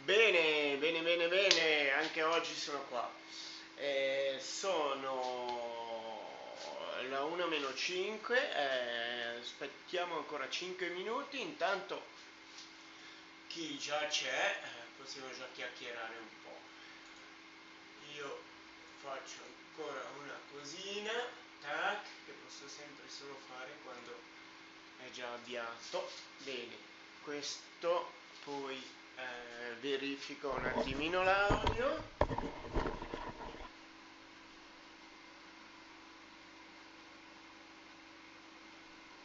Bene, bene, bene, bene, anche oggi sono qua. Sono la 1 meno 5, aspettiamo ancora 5 minuti, intanto chi già c'è, possiamo già chiacchierare un po'. Io faccio ancora una cosina, tac, che posso sempre solo fare quando è già avviato. Bene, questo poi verifico un attimino l'audio.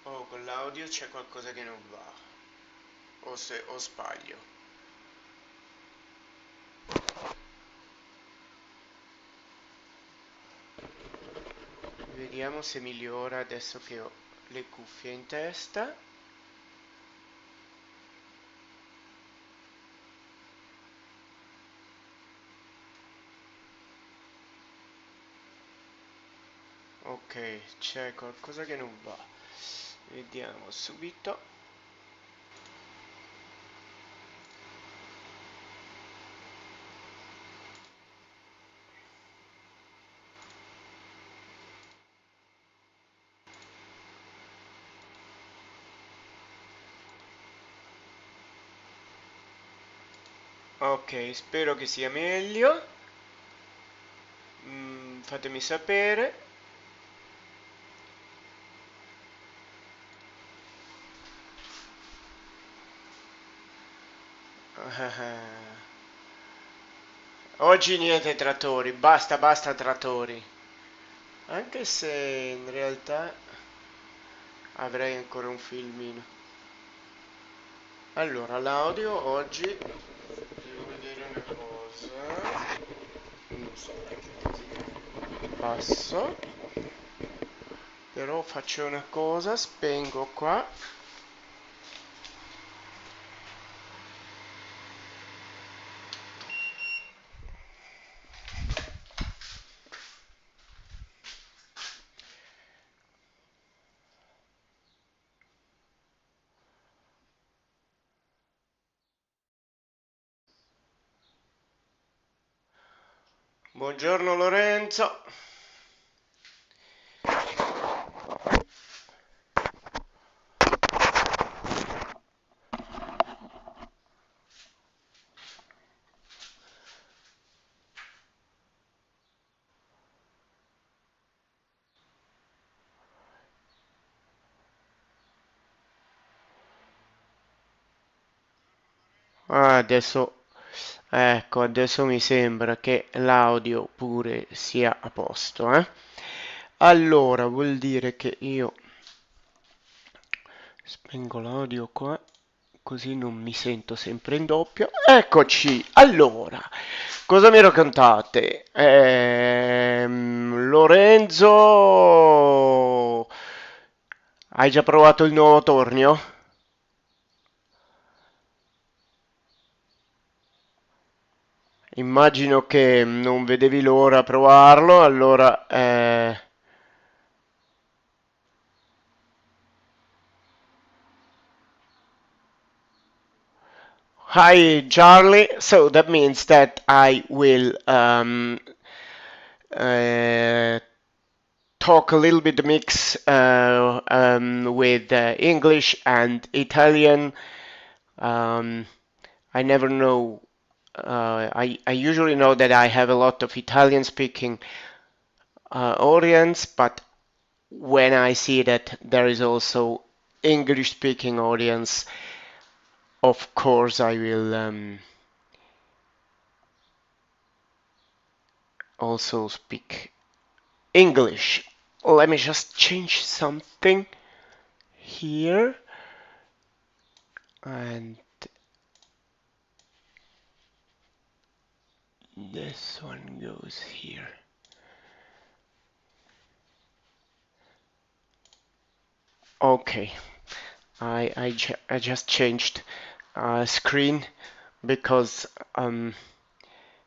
Oh, con l'audio c'è qualcosa che non va, o sbaglio. Vediamo se migliora adesso che ho le cuffie in testa. Ok, c'è qualcosa che non va. Vediamo subito. Ok, spero che sia meglio. Fatemi sapere. Oggi niente trattori, basta, basta trattori. Anche se in realtà avrei ancora un filmino. Allora, l'audio oggi devo vedere una cosa. Non so perché così basso. Però faccio una cosa, spengo qua. Buongiorno Lorenzo. Ah, adesso, ecco, adesso mi sembra che l'audio pure sia a posto, eh? Allora, vuol dire che io spengo l'audio qua, così non mi sento sempre in doppio. Eccoci! Allora, cosa mi raccontate? Lorenzo, hai già provato il nuovo tornio? Immagino che non vedevi l'ora a provarlo, allora hi Charlie, so that means that I will uh, talk a little bit mix with English and Italian. Um, I never know. I usually know that I have a lot of Italian speaking audience, but when I see that there is also English speaking audience, of course I will also speak English. Let me just change something here, and this one goes here. Okay, I just changed screen because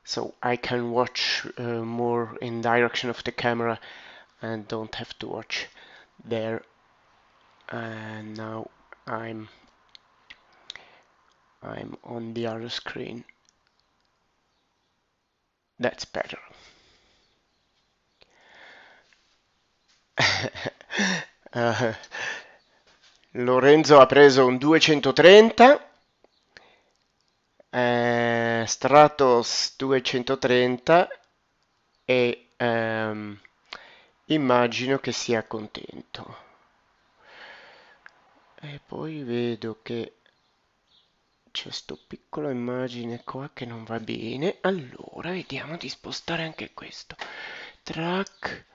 so I can watch more in direction of the camera and don't have to watch there. And now I'm I'm on the other screen. That's better. Eh, Lorenzo ha preso un 230, Stratos 230 e immagino che sia contento. E poi vedo che c'è sto piccola immagine qua che non va bene. Allora vediamo di spostare anche questo. Track.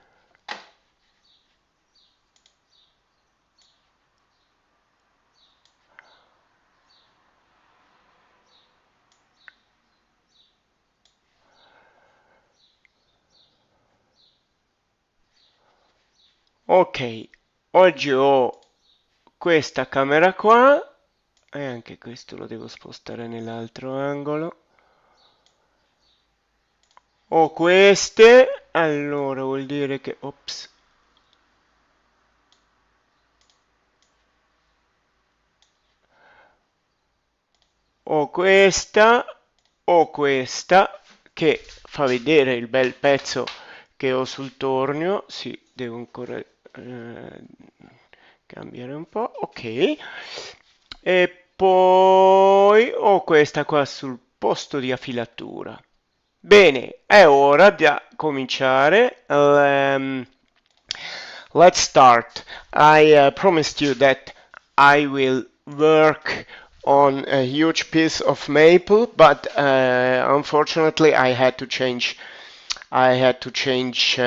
Ok, oggi ho questa camera qua e anche questo lo devo spostare nell'altro angolo. Ho queste, allora vuol dire che... Ops. Ho questa che fa vedere il bel pezzo che ho sul tornio. Sì, devo ancora cambiare un po'. Ok. E poi ho questa qua sul posto di affilatura. Bene, è ora di cominciare. Let's start. I promised you that I will work on a huge piece of maple, but unfortunately I had to change. I had to change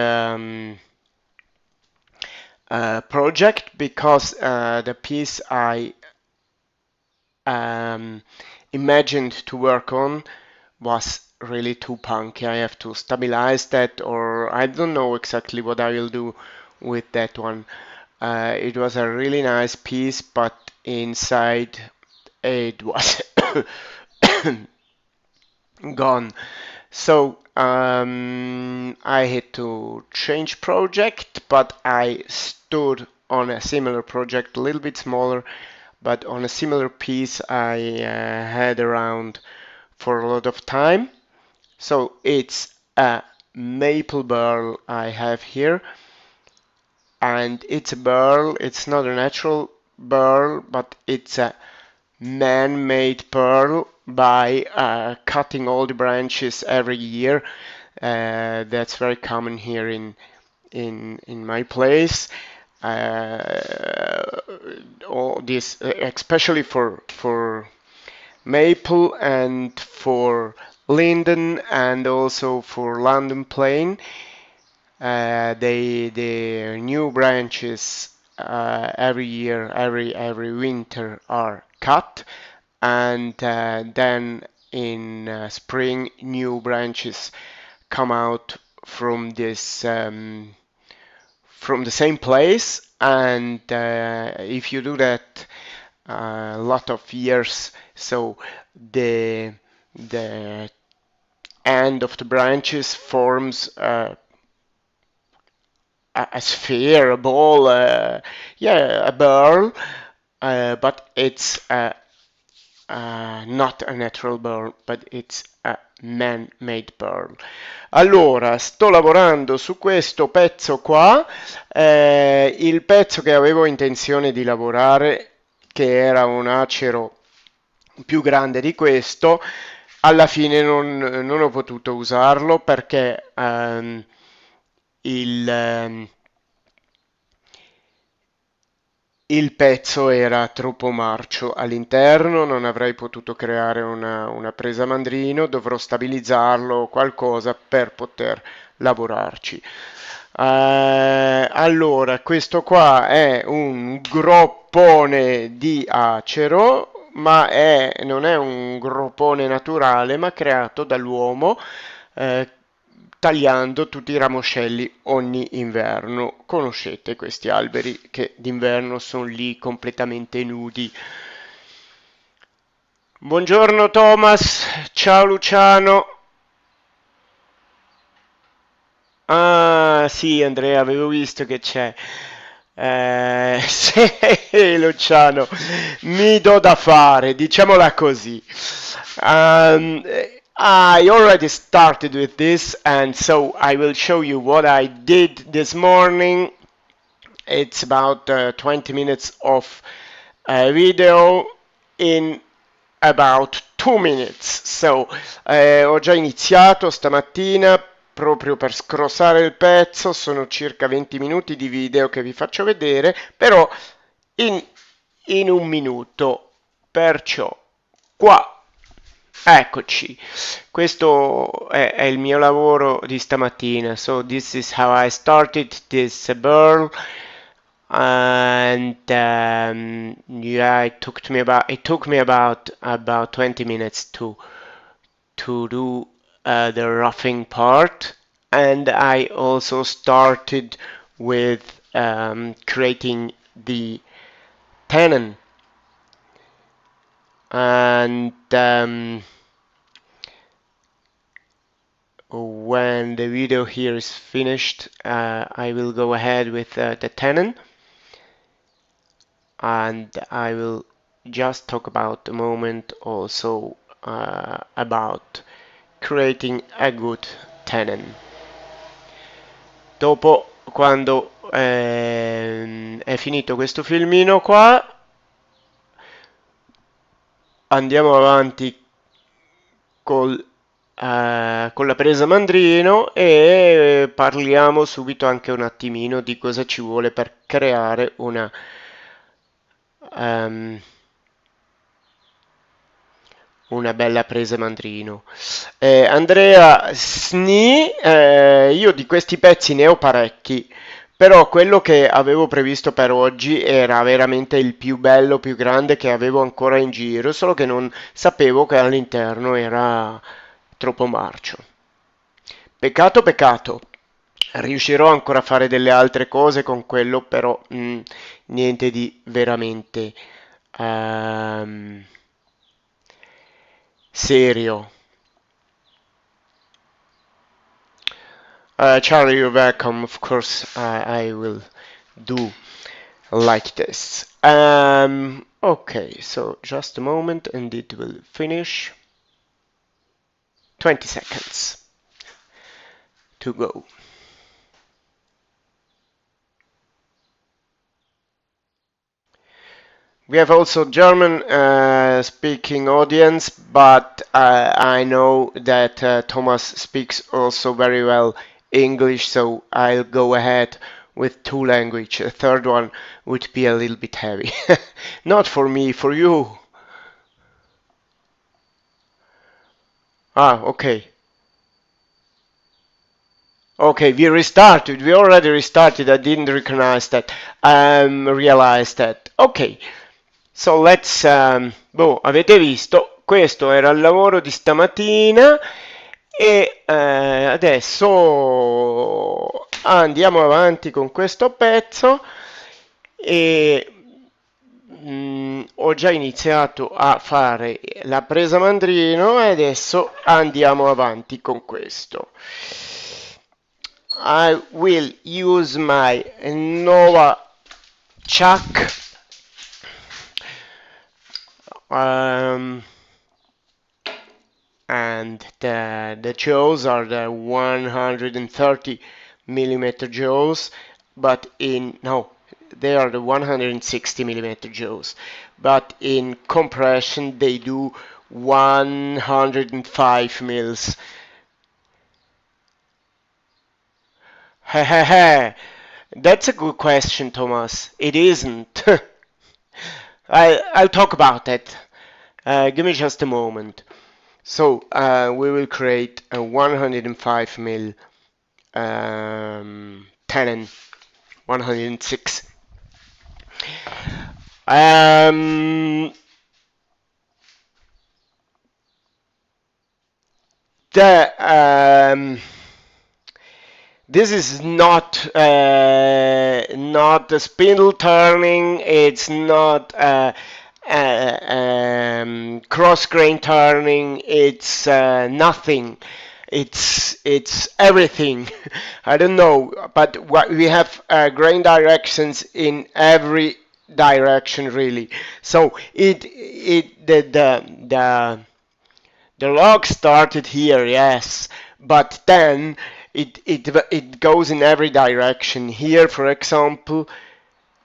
project because the piece I um, imagined to work on was really too punky. I have to stabilize that, or I don't know exactly what I will do with that one. It was a really nice piece, but inside it was gone. So I had to change project, but I stood on a similar project, a little bit smaller, but on a similar piece I had around for a lot of time. So it's a maple burl I have here, and it's a burl. It's not a natural burl, but it's a man-made pearl by cutting all the branches every year. That's very common here in my place. All this, especially for maple and for linden and also for London plane. The new branches every year, every winter are cut, and then in spring new branches come out from this from the same place. And if you do that a lot of years, so the end of the branches forms a sphere, a ball, yeah, a burl, but it's not a natural burl, but it's a man-made burl. Allora, sto lavorando su questo pezzo qua, il pezzo che avevo intenzione di lavorare, che era un acero più grande di questo, alla fine non ho potuto usarlo perché il, il pezzo era troppo marcio all'interno, non avrei potuto creare una presa mandrino, dovrò stabilizzarlo o qualcosa per poter lavorarci. Allora, questo qua è un groppone di acero, ma non è un groppone naturale, ma creato dall'uomo eh, tagliando tutti i ramoscelli ogni inverno. Conoscete questi alberi che d'inverno sono lì completamente nudi. Buongiorno Thomas, ciao Luciano. Ah, sì, Andrea, avevo visto che c'è. Sì, Luciano, mi do da fare, diciamola così. I already started with this, and so I will show you what I did this morning. It's about 20 minutes of video in about 2 minutes. So, ho già iniziato stamattina proprio per scrossare il pezzo, sono circa 20 minuti di video che vi faccio vedere, però in, in 1 minuto. Perciò, qua. Eccoci, questo è il mio lavoro di stamattina. So this is how I started this burl, and yeah, it took me about 20 minutes to do the roughing part, and I also started with creating the tenon, and when the video here is finished, I will go ahead with the tenon, and I will just talk about a moment also about creating a good tenon. Dopo, quando è finito questo filmino qua, andiamo avanti con la presa mandrino e parliamo subito anche un attimino di cosa ci vuole per creare una bella presa mandrino. Andrea Sni, io di questi pezzi ne ho parecchi, però quello che avevo previsto per oggi era veramente il più bello, più grande che avevo ancora in giro, solo che non sapevo che all'interno era troppo marcio. Peccato, peccato. Riuscirò ancora a fare delle altre cose con quello, però niente di veramente serio. Charlie, you're welcome. Of course, I will do like this. Okay, so just a moment and it will finish. 20 seconds to go. We have also German speaking audience, but I know that Thomas speaks also very well English, so I'll go ahead with two language. A third one would be a little bit heavy. Not for me, for you. Ah, okay. Okay, we restarted. We already restarted. I didn't recognize that. Realize that. Okay. So let's, avete visto, questo era il lavoro di stamattina e adesso andiamo avanti con questo pezzo e ho già iniziato a fare la presa mandrino e adesso andiamo avanti con questo. I will use my Nova chuck. And the jaws are the 130 millimeter jaws, but they are the 160 millimeter jaws, but in compression they do 105 mils. That's a good question, Thomas. It isn't. I'll talk about it. Give me just a moment. So we will create a 105 mil tenon, 106. This is not the spindle turning. It's not cross grain turning. It's nothing. It's everything. I don't know, but we have grain directions in every direction really. So the The log started here, yes, but then it goes in every direction. Here, for example,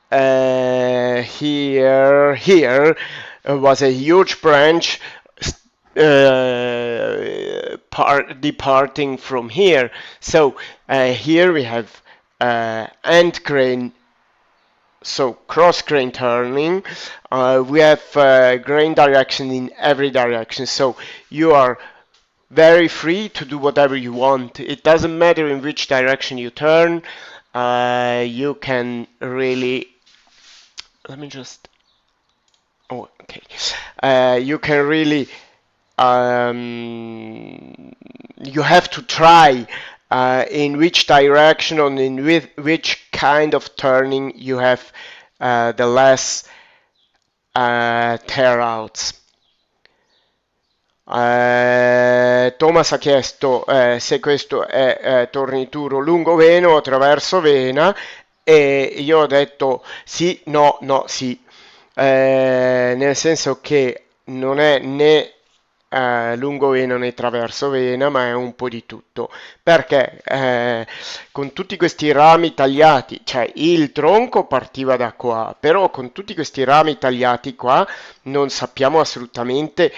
here was a huge branch departing from here. So here we have end grain, so cross grain turning. We have grain direction in every direction. So you are very free to do whatever you want. It doesn't matter in which direction you turn. You can really, let me just, oh, okay. You can really, you have to try in which direction and in which kind of turning you have the less tear outs. Thomas ha chiesto se questo è tornituro lungo vena o traverso vena, e io ho detto sì, no, no, sì, nel senso che non è né lungo vena né traverso vena, ma è un po' di tutto, perché con tutti questi rami tagliati, cioè il tronco partiva da qua, però con tutti questi rami tagliati qua non sappiamo assolutamente,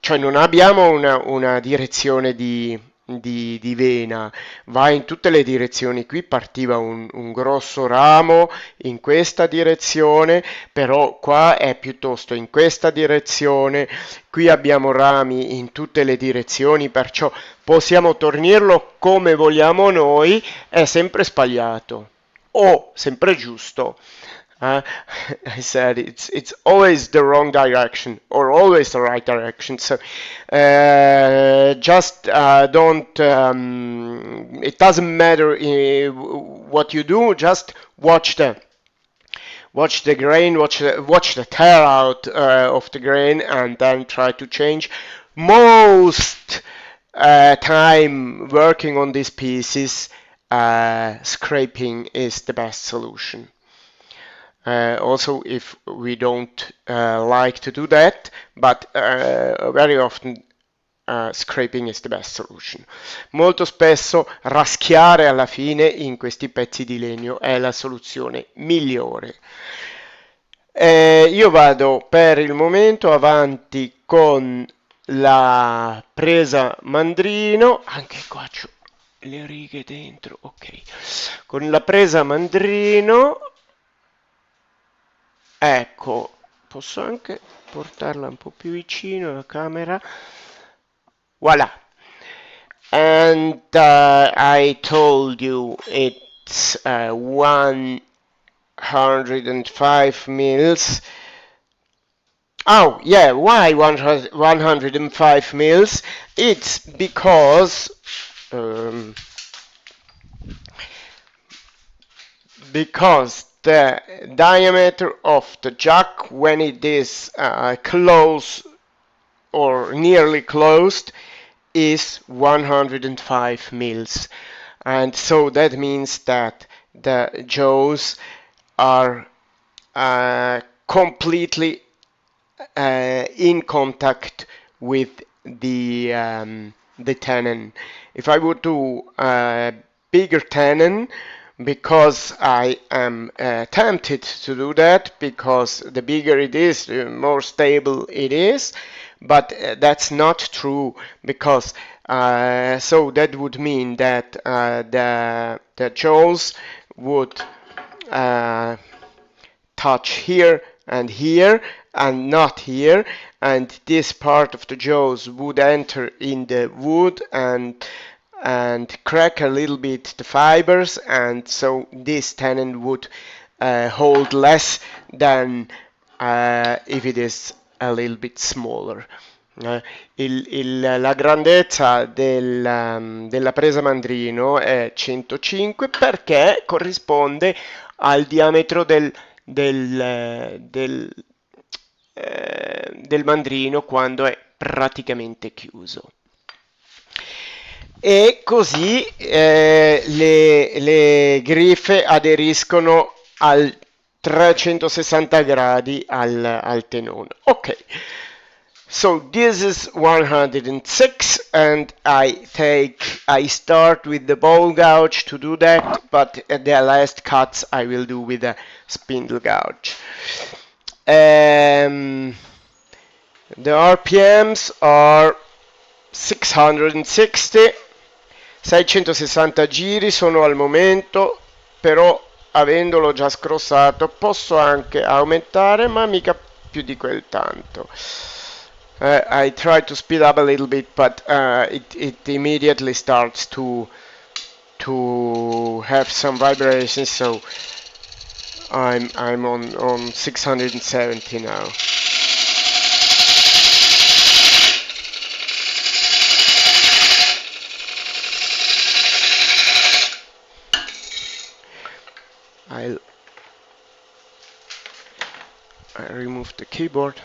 cioè non abbiamo una direzione di vena, va in tutte le direzioni. Qui partiva un grosso ramo in questa direzione, però qua è piuttosto in questa direzione. Qui abbiamo rami in tutte le direzioni, perciò possiamo tornirlo come vogliamo noi, è sempre sbagliato o sempre giusto. I said it's always the wrong direction or always the right direction. So just don't. It doesn't matter what you do. Just watch the grain, watch the tear out of the grain, and then try to change. Most time working on these pieces, scraping is the best solution. Also, if we don't like to do that, but very often scraping is the best solution. Molto spesso raschiare alla fine in questi pezzi di legno è la soluzione migliore. Io vado per il momento avanti con la presa mandrino, anche qua c'ho le righe dentro, ok, con la presa mandrino. Ecco, posso anche portarla un po' più vicino alla camera. Voilà. And I told you it's 105 mils. Oh, yeah, why 105 mils? It's because the diameter of the jack when it is close or nearly closed is 105 mils, and so that means that the jaws are completely in contact with the tenon. If I would do bigger tenon, because I am tempted to do that, because the bigger it is, the more stable it is, but that's not true, because so that would mean that the jaws would touch here and not here, and this part of the jaws would enter in the wood and crack a little bit the fibers, and so this tenon would hold less than if it is a little bit smaller. La grandezza della presa mandrino è 105 perché corrisponde al diametro del mandrino quando è praticamente chiuso. E così le griffe aderiscono al 360 gradi al tenone. Ok, So this is 106, and I start with the bowl gouge to do that, but at the last cuts I will do with a spindle gouge. The RPMs are 660, 660 giri sono al momento, però avendolo già scrossato posso anche aumentare, ma mica più di quel tanto. I try to speed up a little bit, but it immediately starts to have some vibrations, so I'm on 670 now. I remove the keyboard.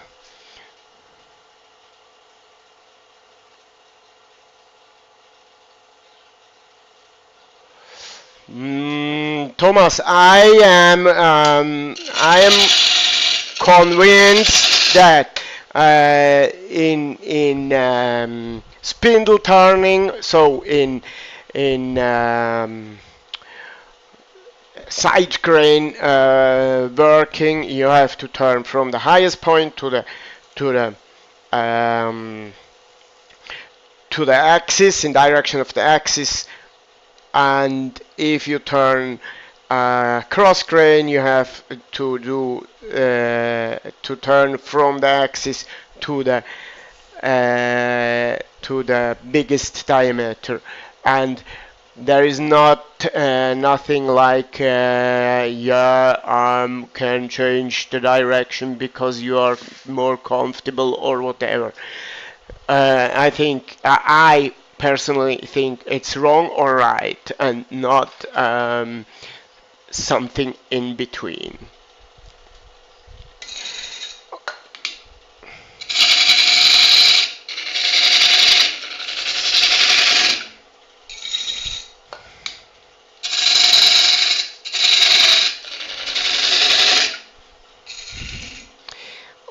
Thomas, I am convinced that in spindle turning, so in side crane working, you have to turn from the highest point to the axis, in direction of the axis, and if you turn cross crane, you have to do to turn from the axis to the biggest diameter, and there is nothing like your arm can change the direction because you are more comfortable or whatever. I personally think it's wrong or right, and not something in between.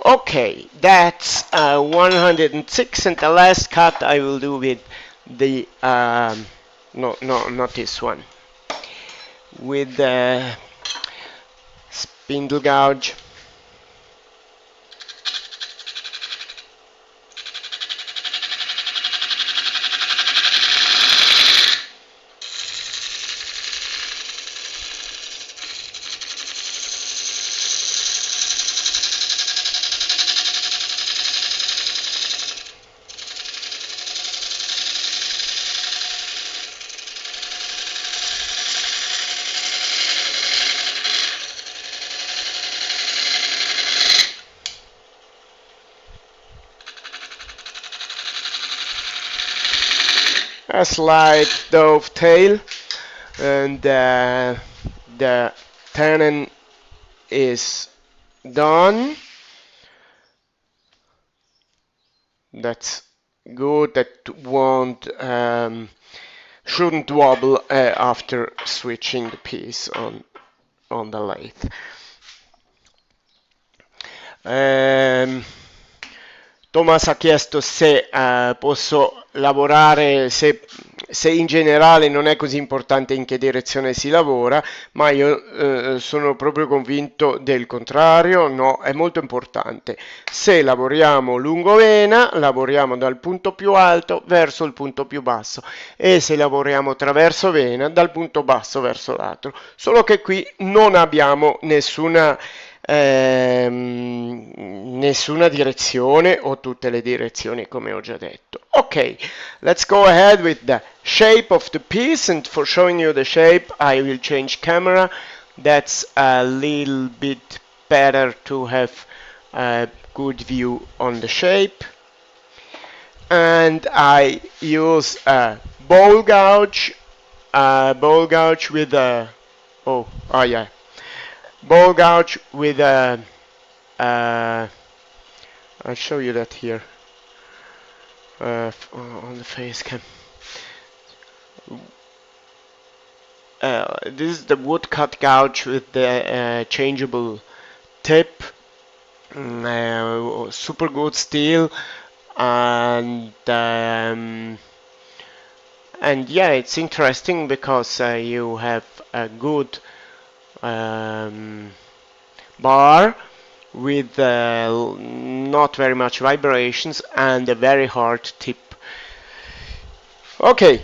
Okay, that's 106, and the last cut I will do with the no, not this one, with the spindle gouge. A slight dovetail, and the tenon is done. That's good. That won't shouldn't wobble after switching the piece on the lathe. Thomas ha chiesto se posso lavorare, se in generale non è così importante in che direzione si lavora, ma io sono proprio convinto del contrario. No, è molto importante. Se lavoriamo lungo vena, lavoriamo dal punto più alto verso il punto più basso, e se lavoriamo traverso vena, dal punto basso verso l'altro. Solo che qui non abbiamo nessuna direzione, o tutte le direzioni, come ho già detto. Ok, let's go ahead with the shape of the piece, and for showing you the shape I will change camera. That's a little bit better to have a good view on the shape. And I use a bowl gouge with a bowl gouge with a I'll show you that here on the face cam. This is the woodcut gouge with the changeable tip. Super good steel, and yeah, it's interesting because you have a good um, bar with not very much vibrations and a very hard tip. Okay.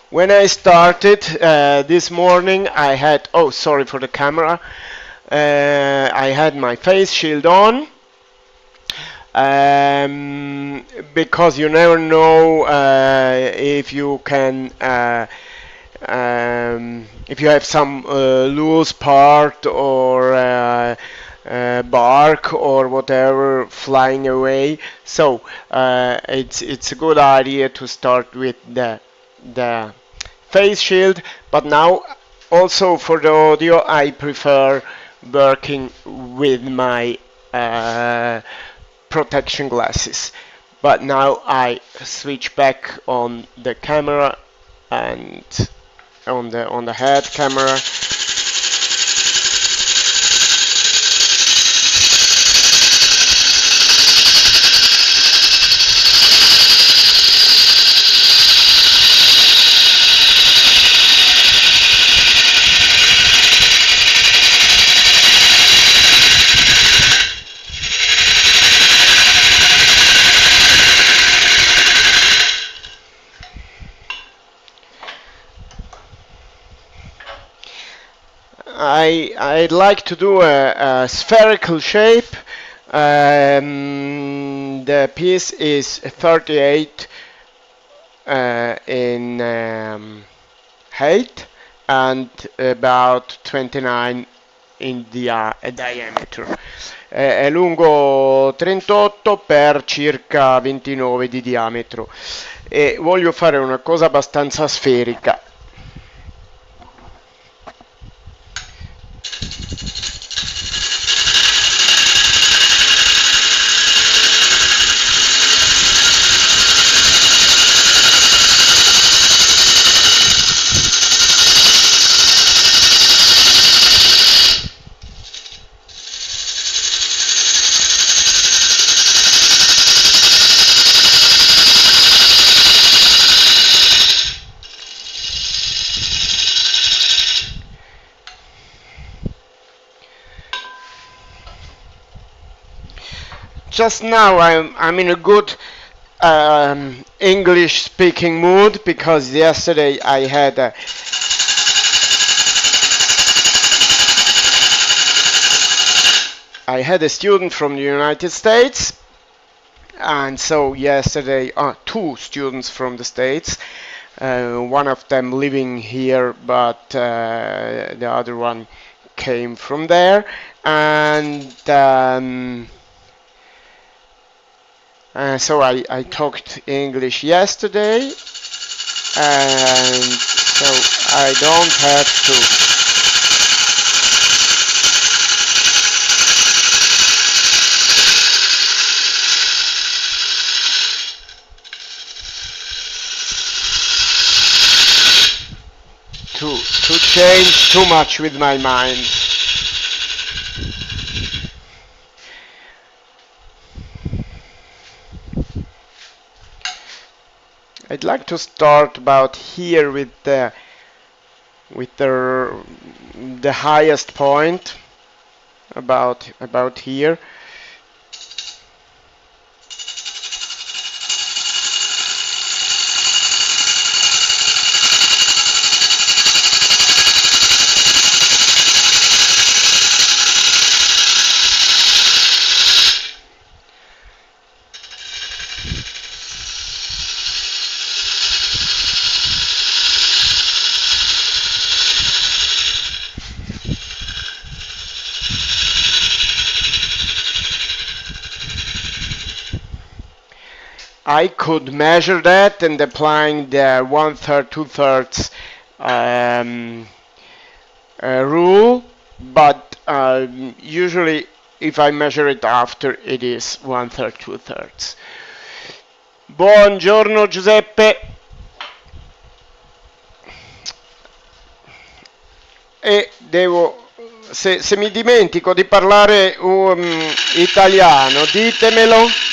When I started this morning, I had, oh, sorry for the camera, I had my face shield on, because you never know if you can, if you have some loose part or bark or whatever flying away. So it's a good idea to start with the face shield, but now also for the audio I prefer working with my protection glasses. But now I switch back on the camera and on the head camera. I'd like to do a spherical shape. The piece is 38 in height and about 29 in diameter. È lungo 38 per circa 29 di diametro e voglio fare una cosa abbastanza sferica. Just now I'm in a good English speaking mood because yesterday I had a student from the United States, and so yesterday two students from the States, one of them living here but the other one came from there, and so I talked English yesterday, and so I don't have to change too much with my mind. I'd like to start about here with the highest point, about here. I could measure that and applying the 1/3, 2/3 um, rule, but usually if I measure it after, it is 1/3, 2/3. Buongiorno Giuseppe. E devo, se mi dimentico di parlare italiano, ditemelo.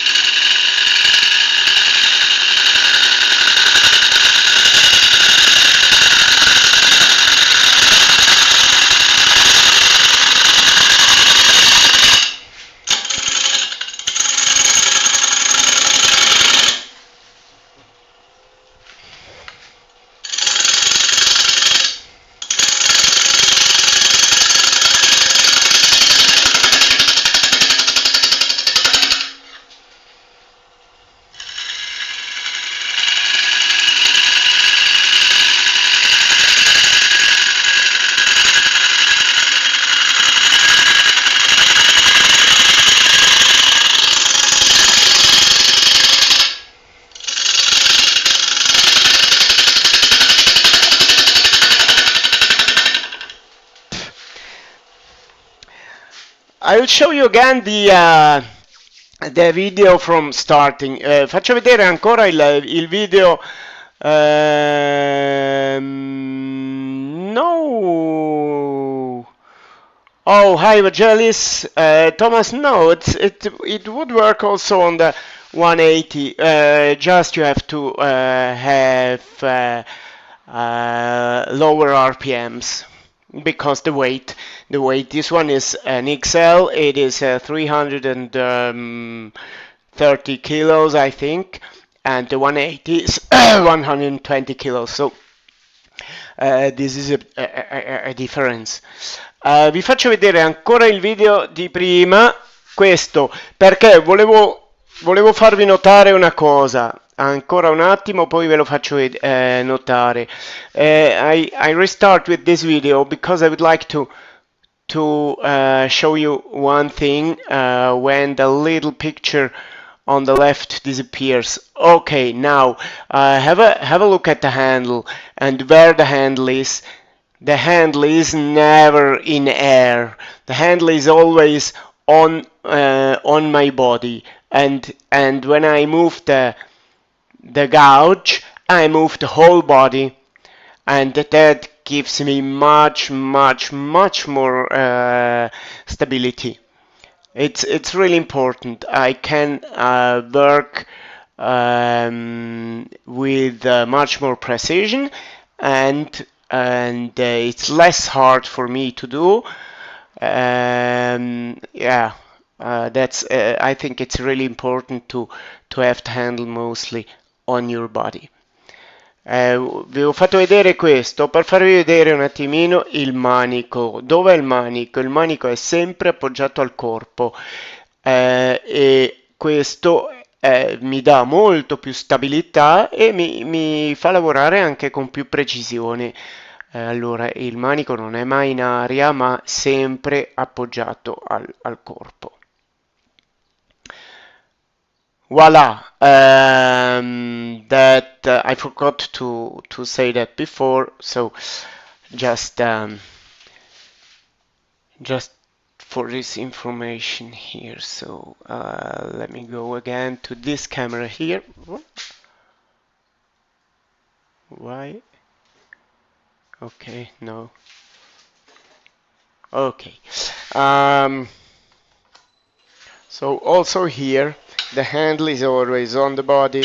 I will show you again the video from starting. Faccio vedere ancora il video. No. Oh, hi, Vagelis. Thomas, no, it would work also on the 180. Just you have to have lower RPMs because the weight. This one is an XL. It is 330 kilos, I think, and the 180 is 120 kilos. So this is a difference. Vi faccio vedere ancora il video di prima, questo perché volevo farvi notare una cosa. Ancora un attimo, poi ve lo faccio notare. I restart with this video because I would like to show you one thing when the little picture on the left disappears. Okay, now have a look at the handle and where the handle is. The handle is never in air. The handle is always on my body, and when I move the gouge, I move the whole body, and that gives me much more stability. It's really important. I can work with much more precision, and it's less hard for me to do. Yeah, that's. I think it's really important to have the handle mostly on your body. Vi ho fatto vedere questo per farvi vedere un attimino il manico. Dov'è il manico? Il manico è sempre appoggiato al corpo e questo mi dà molto più stabilità e mi fa lavorare anche con più precisione. Allora, il manico non è mai in aria, ma sempre appoggiato al corpo. Voila! That I forgot to say that before, so just for this information here. So let me go again to this camera here. Why? Okay, no. Okay. So also here, the handle is always on the body.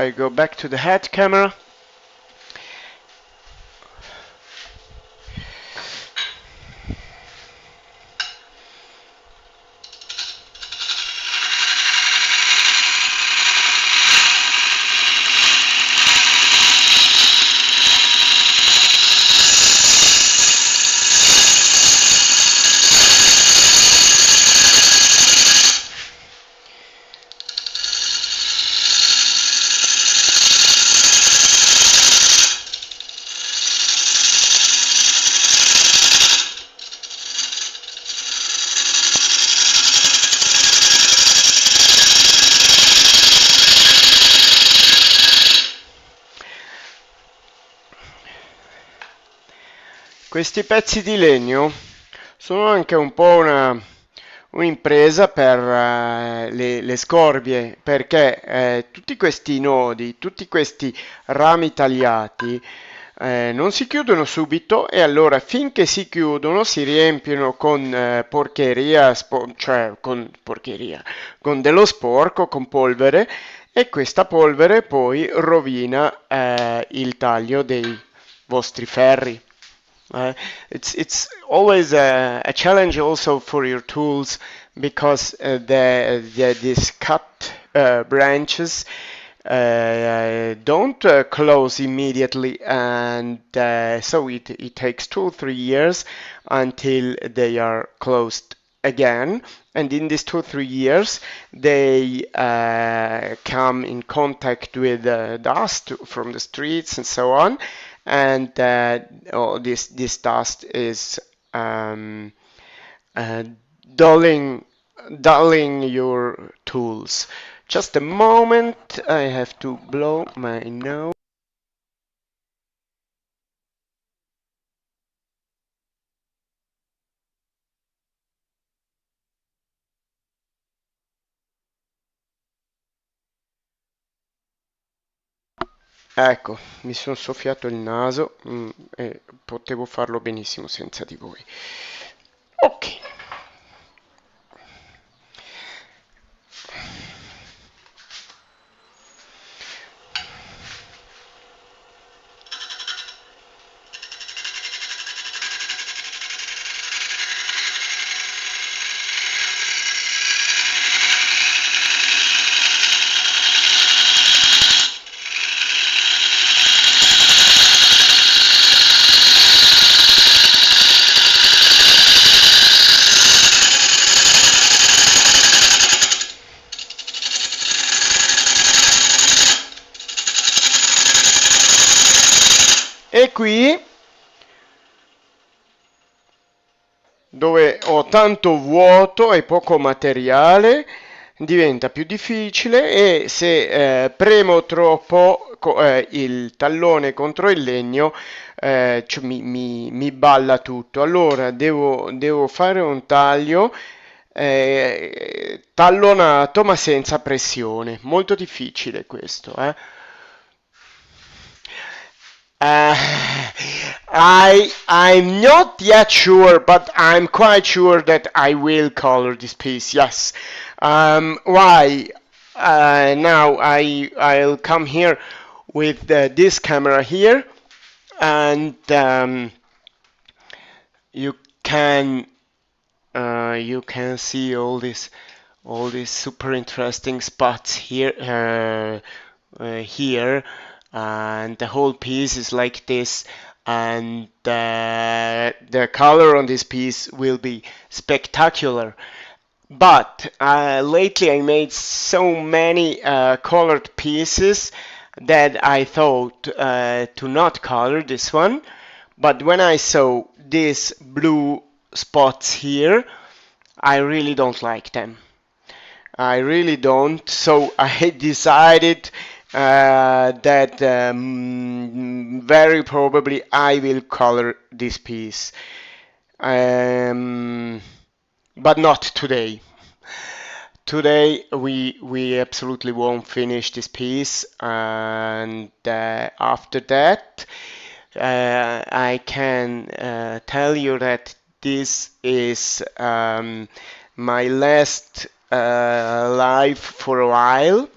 I go back to the head camera. Questi pezzi di legno sono anche un po' un'impresa per le scorbie, perché tutti questi nodi, tutti questi rami tagliati non si chiudono subito e allora finché si chiudono si riempiono con porcheria, cioè con porcheria, con dello sporco, con polvere e questa polvere poi rovina il taglio dei vostri ferri. It's always a challenge also for your tools because these cut branches don't close immediately, and so it takes 2 or 3 years until they are closed again. And in these 2 or 3 years, they come in contact with dust from the streets and so on, and this dust is uh, dulling dulling your tools. Just a moment, I have to blow my nose. Ecco, mi sono soffiato il naso e potevo farlo benissimo senza di voi. Ok. E qui, dove ho tanto vuoto e poco materiale, diventa più difficile e se premo troppo il tallone contro il legno cioè mi balla tutto. Allora devo fare un taglio tallonato ma senza pressione. Molto difficile questo, eh. Uh, I'm not yet sure, but I'm quite sure that I will color this piece. Yes. Why? Now I'll come here with this camera here, and you can you can see all these super interesting spots here here, and the whole piece is like this, and the color on this piece will be spectacular. But lately I made so many colored pieces that I thought to not color this one. But when I saw these blue spots here, I really don't like them. I really don't. So I decided that very probably I will color this piece. But not today. Today we absolutely won't finish this piece, and after that I can tell you that this is my last live for a while.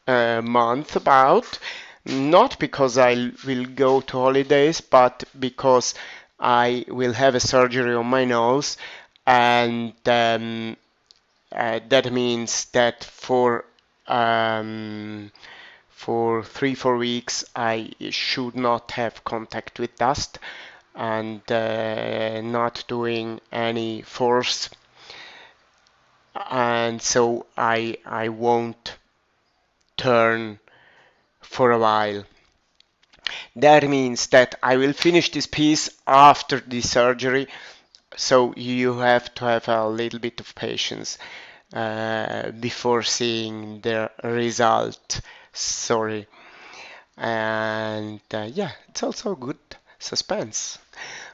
month about, not because I will go to holidays, but because I will have a surgery on my nose, and that means that for 3-4 weeks I should not have contact with dust, and not doing any force, and so I won't turn for a while. That means that I will finish this piece after the surgery, so you have to have a little bit of patience before seeing the result. Sorry. And yeah, it's also good suspense.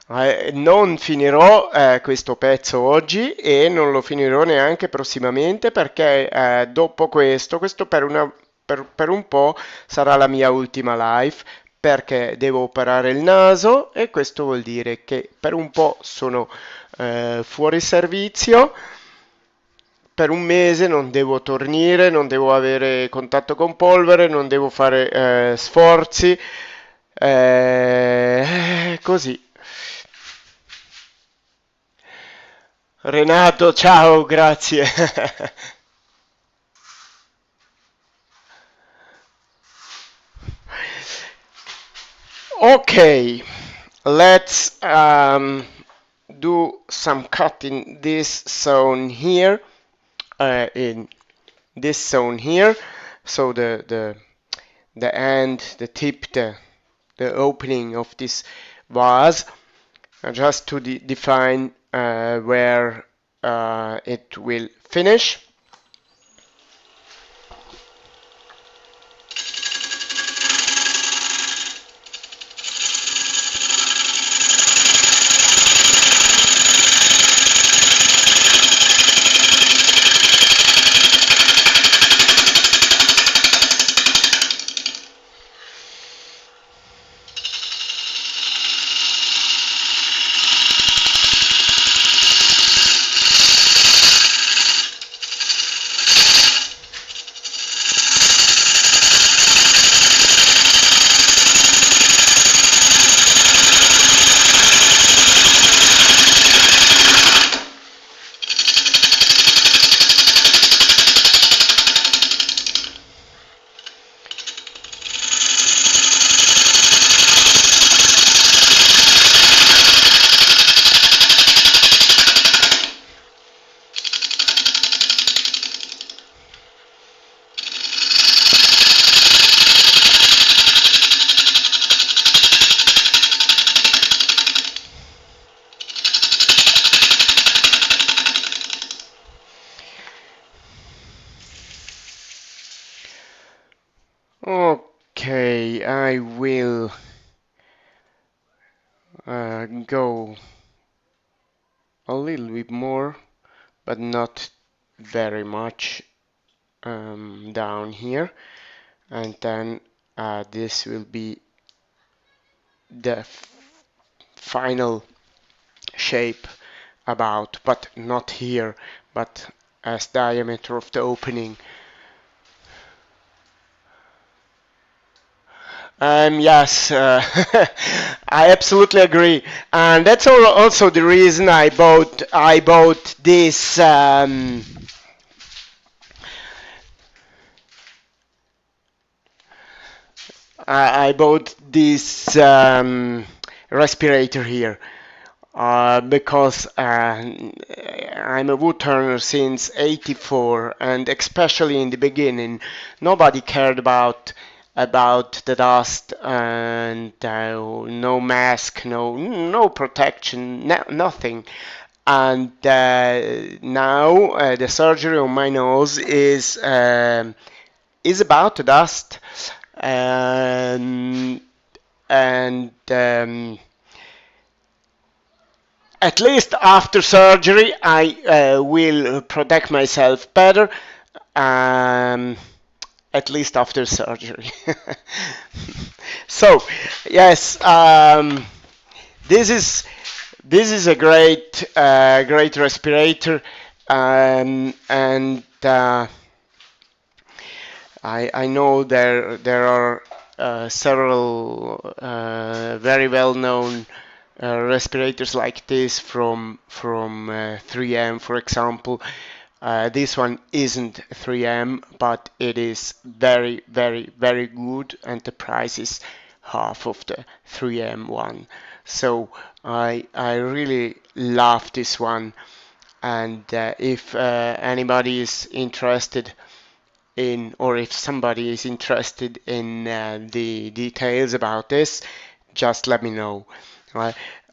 Non finirò questo pezzo oggi e non lo finirò neanche prossimamente, perché dopo questo per un po' sarà la mia ultima live, perché devo operare il naso e questo vuol dire che per un po' sono fuori servizio. Per un mese non devo tornire, non devo avere contatto con polvere, non devo fare sforzi, così. Renato, ciao, grazie. Okay, let's do some cut in this zone here, in this zone here. So the end, the tip, the opening of this vase, just to define where it will finish. Okay, I will go a little bit more, but not very much down here, and then this will be the final shape about, but not here, but as diameter of the opening. Yes, I absolutely agree, and that's also the reason I bought this I bought this respirator here, because I'm a woodturner since '84, and especially in the beginning, nobody cared about the dust, and no mask, no protection, nothing. And now the surgery on my nose is about the dust, and at least after surgery I will protect myself better. At least after surgery. So yes, this is a great respirator, and I know there are several very well-known respirators like this from 3M, for example. This one isn't 3M, but it is very, very, very good, and the price is half of the 3M one. So I really love this one, and if anybody is interested in, or if somebody is interested in the details about this, just let me know.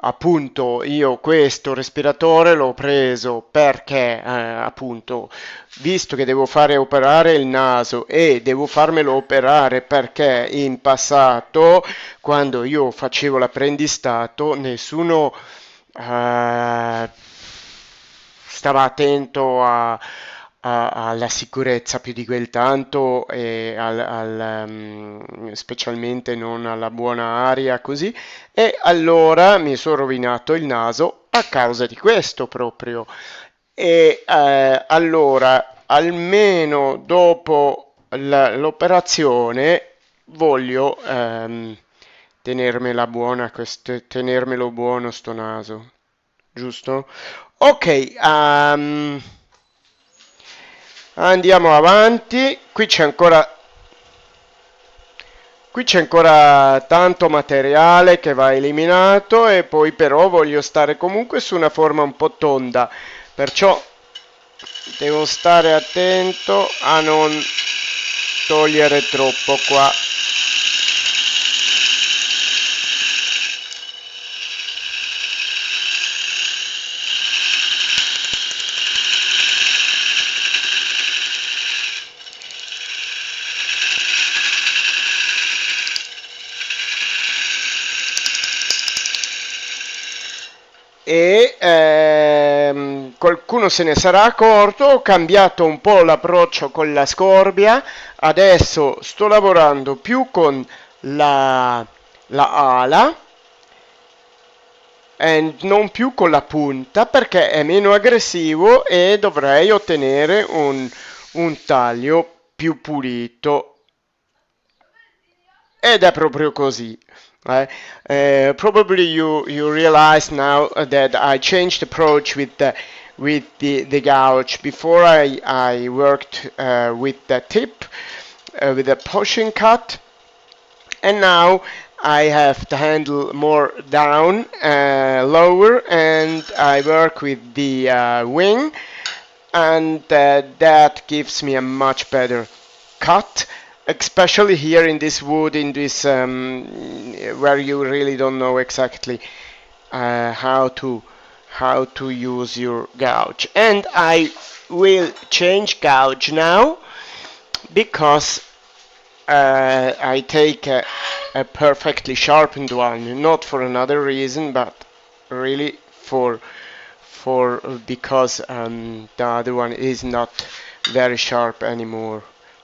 Appunto, io questo respiratore l'ho preso perché, appunto, visto che devo fare operare il naso e devo farmelo operare perché in passato, quando io facevo l'apprendistato, nessuno stava attento alla sicurezza più di quel tanto, e specialmente non alla buona aria così, e allora mi sono rovinato il naso a causa di questo proprio. E allora, almeno dopo l'operazione, voglio tenermelo buono sto naso, giusto? Ok, andiamo avanti. Qui c'è ancora tanto materiale che va eliminato, e poi però voglio stare comunque su una forma un po' tonda, perciò devo stare attento a non togliere troppo qua. E qualcuno se ne sarà accorto, ho cambiato un po' l'approccio con la scorbia. Adesso sto lavorando più con la ala e non più con la punta, perché è meno aggressivo e dovrei ottenere un taglio più pulito, ed è proprio così. Probably you realize now that I changed approach with the gouge. Before I worked with the tip, with a pushing cut, and now I have the handle more down, lower, and I work with the wing, and that gives me a much better cut, especially here in this wood, in this where you really don't know exactly how to use your gouge. And I will change gouge now, because I take a perfectly sharpened one, not for another reason, but really for because the other one is not very sharp anymore.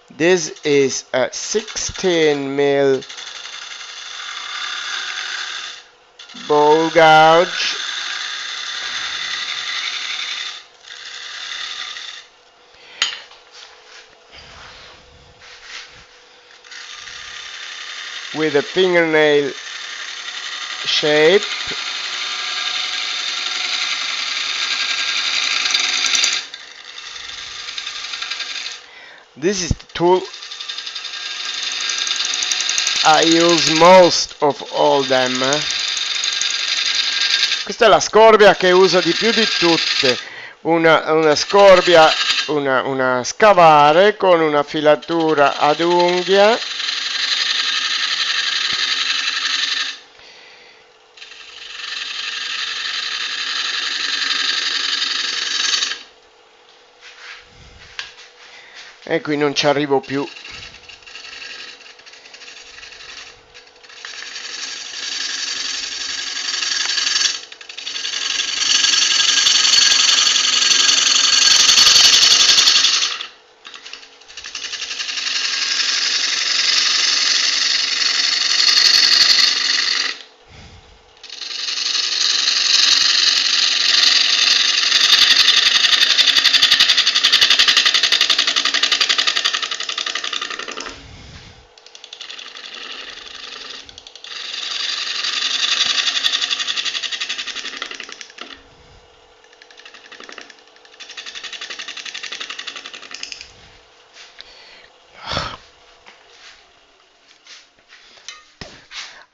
This is a 16 mil bowl gouge. With a fingernail shape. This is the tool I use most of all them. Questa è la scorbia che uso di più di tutte. Una scorbia, una scavare con una filatura ad unghia. E qui non ci arrivo più.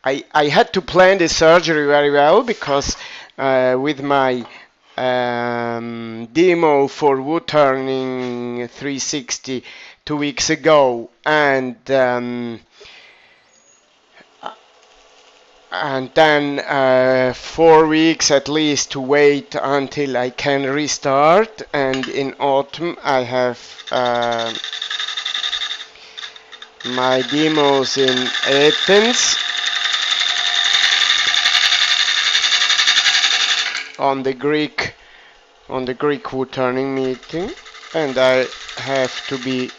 I had to plan the surgery very well because with my demo for Woodturning 360 2 weeks ago, and then 4 weeks at least to wait until I can restart. And in autumn I have my demos in Athens on the Greek Woodturning meeting, and I have to be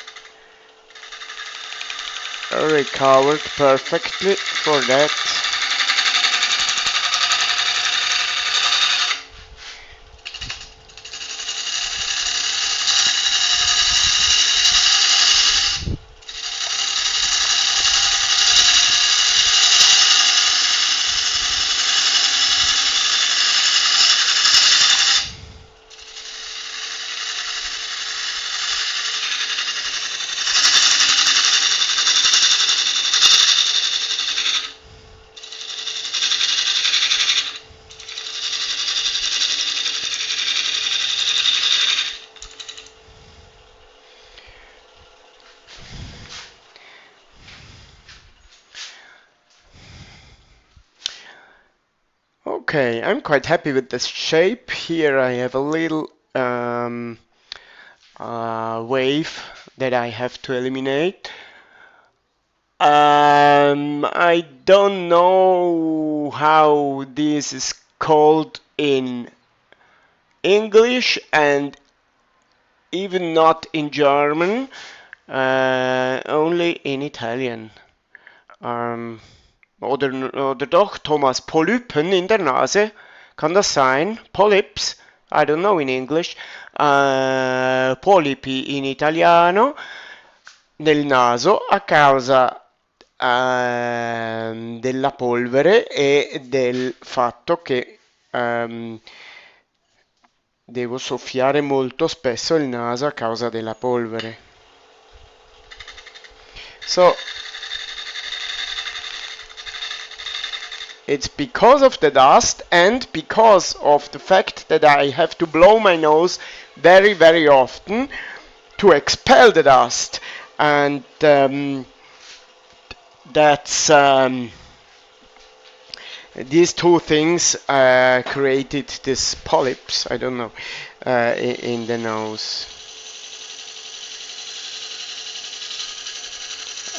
recovered perfectly for that. Okay, I'm quite happy with this shape. Here I have a little wave that I have to eliminate. I don't know how this is called in English, and even not in German, only in Italian. Oder doch, Thomas, Polypen in der Nase. Kann das sein? Polyps? I don't know in English. Polipi in italiano nel naso a causa della polvere e del fatto che devo soffiare molto spesso il naso a causa della polvere. So it's because of the dust and because of the fact that I have to blow my nose very, very often to expel the dust. And that's these two things created this polyps, I don't know, in the nose.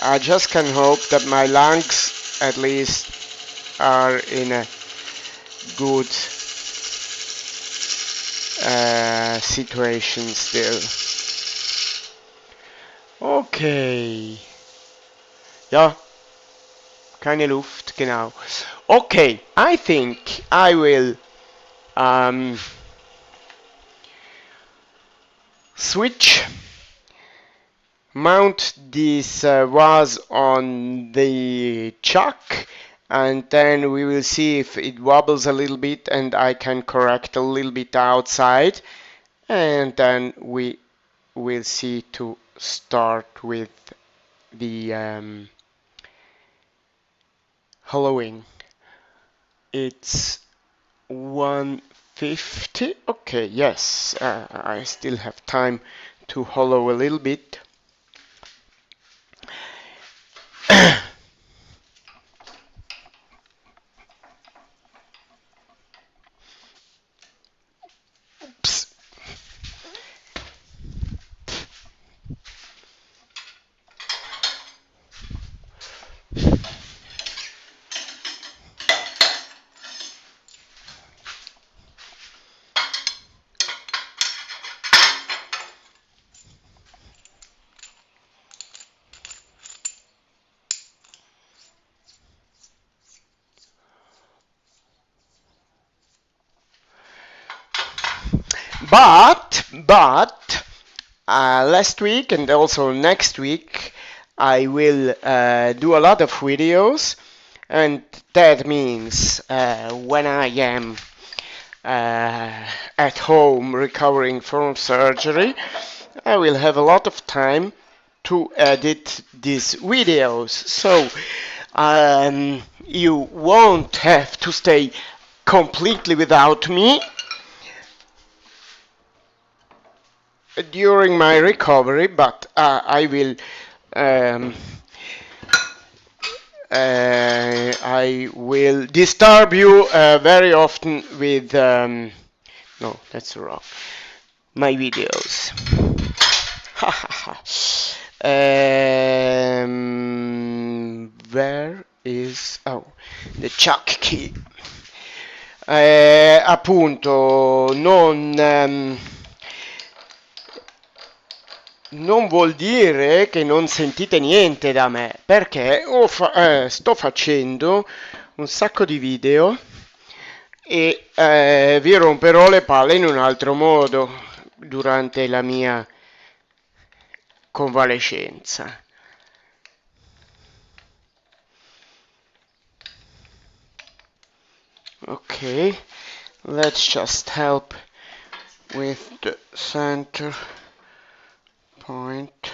I just can hope that my lungs at least are in a good situation still. Okay. Ja, keine Luft, genau. Okay, I think I will mount this vase on the chuck, and then we will see if it wobbles a little bit and I can correct a little bit outside, and then we will see to start with the hollowing. It's 1:50. Okay, yes, I still have time to hollow a little bit. Oops. But last week and also next week I will do a lot of videos, and that means when I am at home recovering from surgery, I will have a lot of time to edit these videos. So you won't have to stay completely without me during my recovery, but um, I will disturb you very often with no, that's wrong. My videos. Where is the chuck key? Appunto, non vuol dire che non sentite niente da me, perché sto facendo un sacco di video e vi romperò le palle in un altro modo durante la mia convalescenza. Okay, let's just help with the center point.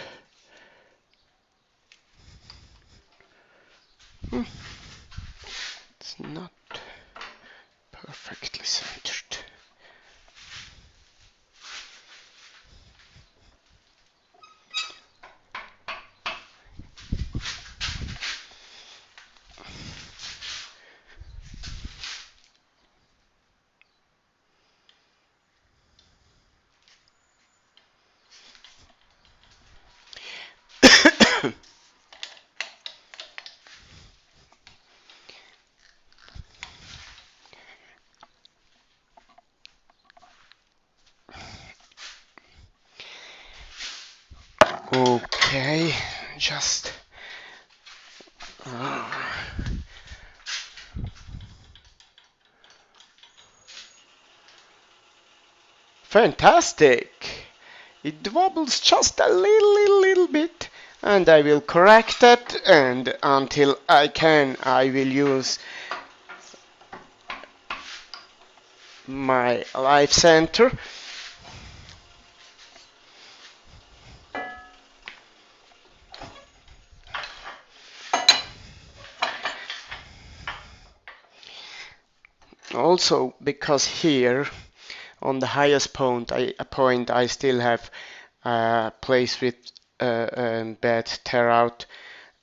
It's not perfectly centered. Okay, just fantastic. It wobbles just a little bit, and I will correct it, and until I can, I will use my life center. Also, because here on the highest point I still have a place with bad tear out,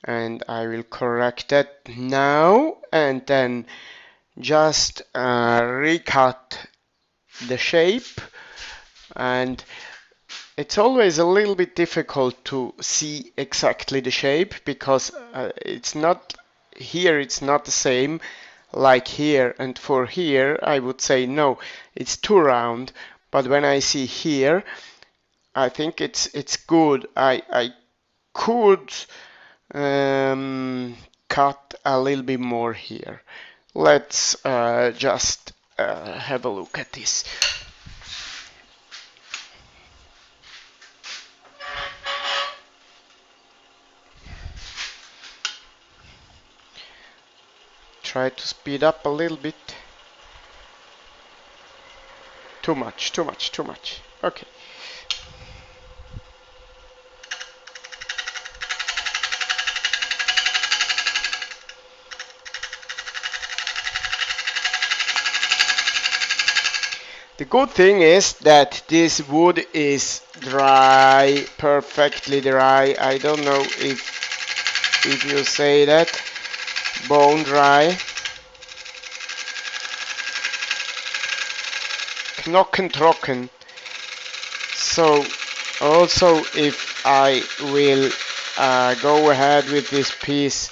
and I will correct that now and then just recut the shape. And it's always a little bit difficult to see exactly the shape because it's not the same like here, and for here I would say no, it's too round, but when I see here I think it's good. I could cut a little bit more here. Let's just have a look at this. Try to speed up a little bit. Too much. Okay. The good thing is that this wood is dry, perfectly dry. I don't know if you say that, bone dry. Knockentrocken. So also if I will go ahead with this piece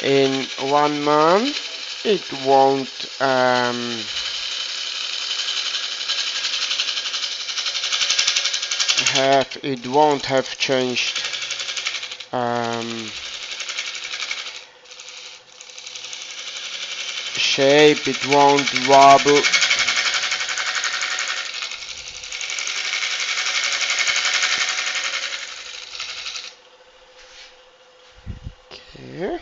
in 1 month, it won't have changed shape, it won't wobble. Okay.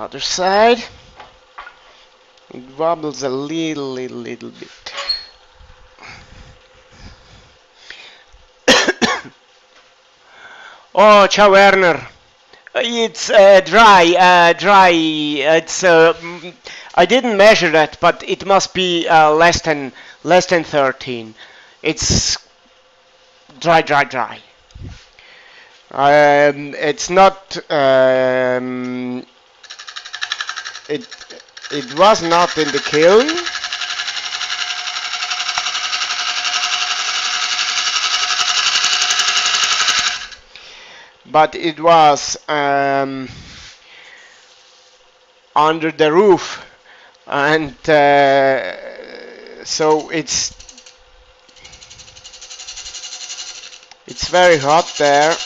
Other side. It wobbles a little bit. Oh, ciao Werner. It's dry. It's I didn't measure that, but it must be less than 13. It's dry. It's not. It it was not in the kiln. But it was under the roof, and so it's very hot there.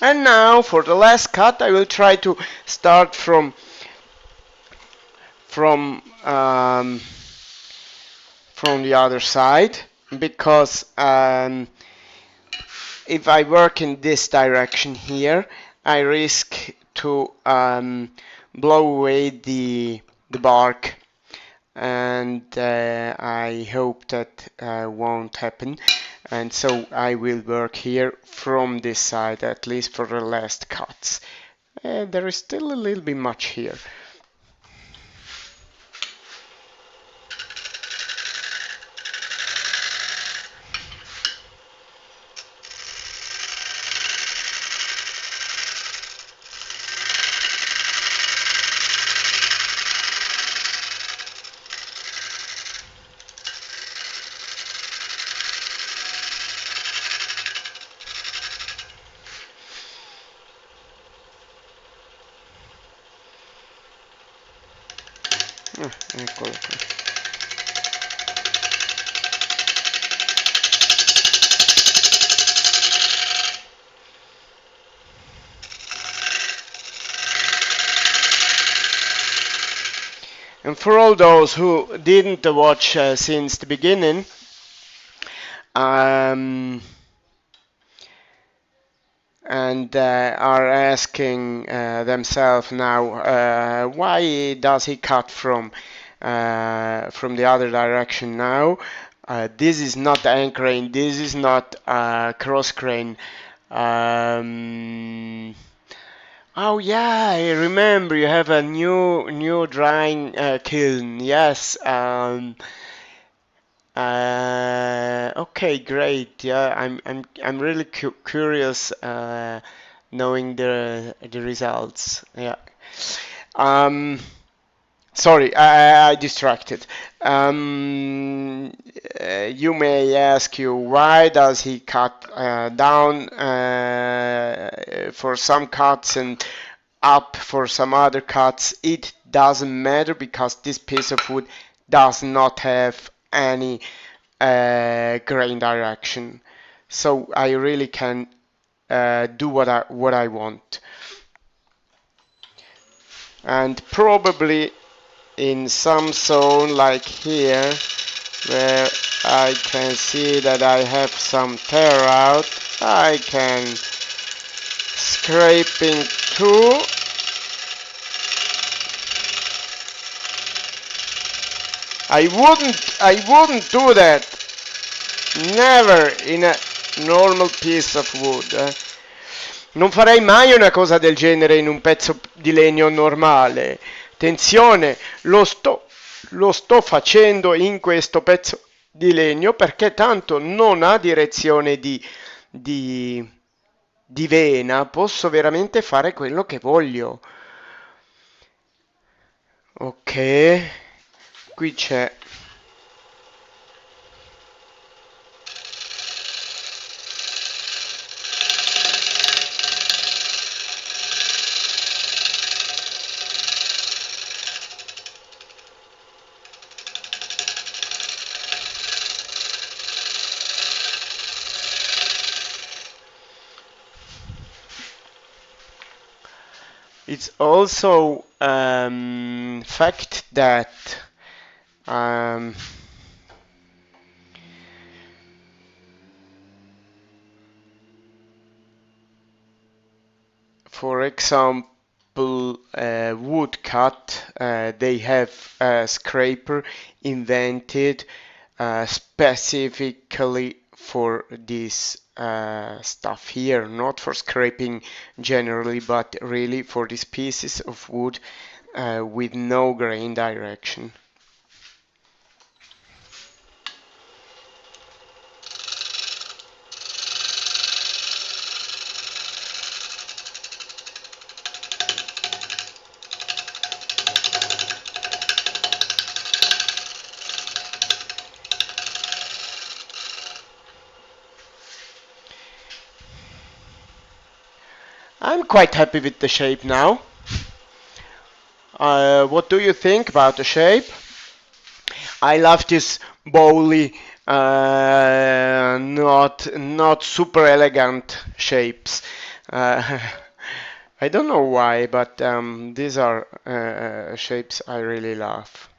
And now for the last cut, I will try to start from the other side, because if I work in this direction here, I risk to blow away the bark, and I hope that won't happen. And so I will work here from this side, at least for the last cuts. There is still a little bit much here. Eccolo qua. And for all those who didn't watch since the beginning, and are asking themselves now, why does he cut from the other direction now? This is not anchoring, this is not cross grain. Oh yeah, I remember you have a new drying kiln. Yes. Okay, great. Yeah, I'm really curious knowing the results. Yeah. Sorry, I distracted. You may ask you, why does he cut down for some cuts and up for some other cuts? It doesn't matter, because this piece of wood does not have any grain direction, so I really can do what I want. And probably in some zone like here, where I can see that I have some tear out, I can scraping too. I wouldn't do that. Never in a normal piece of wood. Non farei mai una cosa del genere in un pezzo di legno normale. Attenzione, lo sto facendo in questo pezzo di legno perché tanto non ha direzione di, di vena, posso veramente fare quello che voglio. Ok, qui c'è. It's also fact that um, for example, woodcut, they have a scraper invented specifically for this stuff here, not for scraping generally, but really for these pieces of wood with no grain direction. I'm quite happy with the shape now. What do you think about the shape? I love this bowly, not super elegant shapes. Uh, I don't know why, but these are shapes I really love.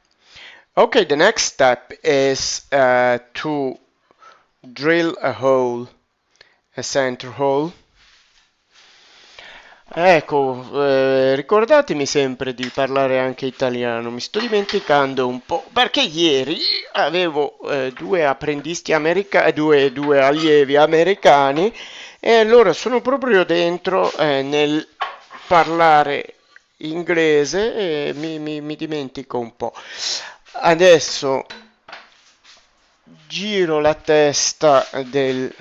Okay, the next step is to drill a hole, a center hole. Ecco, ricordatemi sempre di parlare anche italiano, mi sto dimenticando un po', perché ieri avevo due apprendisti americani, due allievi americani e loro sono proprio dentro nel parlare inglese e mi dimentico un po'. Adesso giro la testa del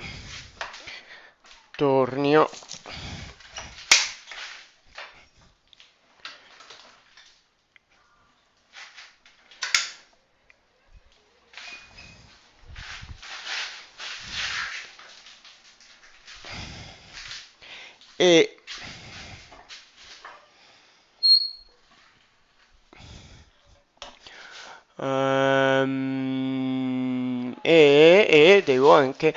tornio. E devo anche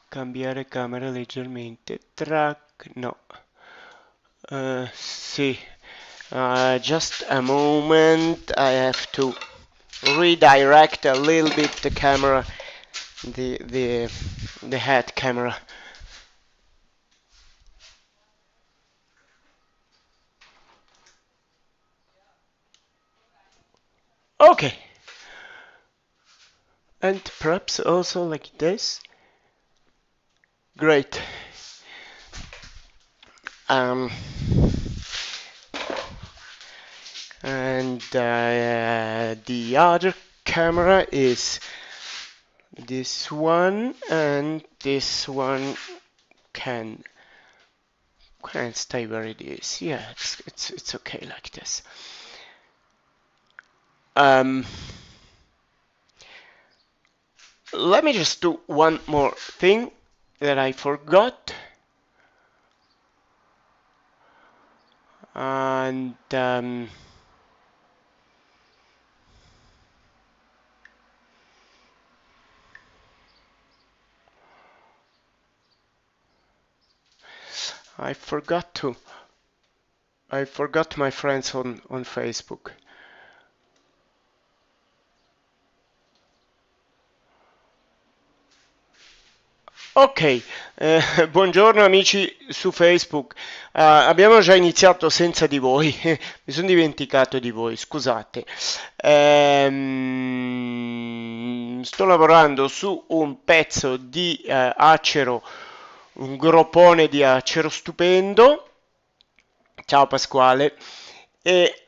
cambiare camera leggermente. Track, no. Sì. Just a moment. I have to redirect a little bit the camera, the head camera. Okay. And perhaps also like this. Great. Um, and the other camera is this one, and this one can stay where it is. Yeah, it's okay like this. Let me just do one more thing that I forgot. And I forgot my friends on Facebook. Ok, buongiorno amici su Facebook. Abbiamo già iniziato senza di voi, mi sono dimenticato di voi, scusate. Sto lavorando su un pezzo di acero, un groppone di acero stupendo. Ciao Pasquale. E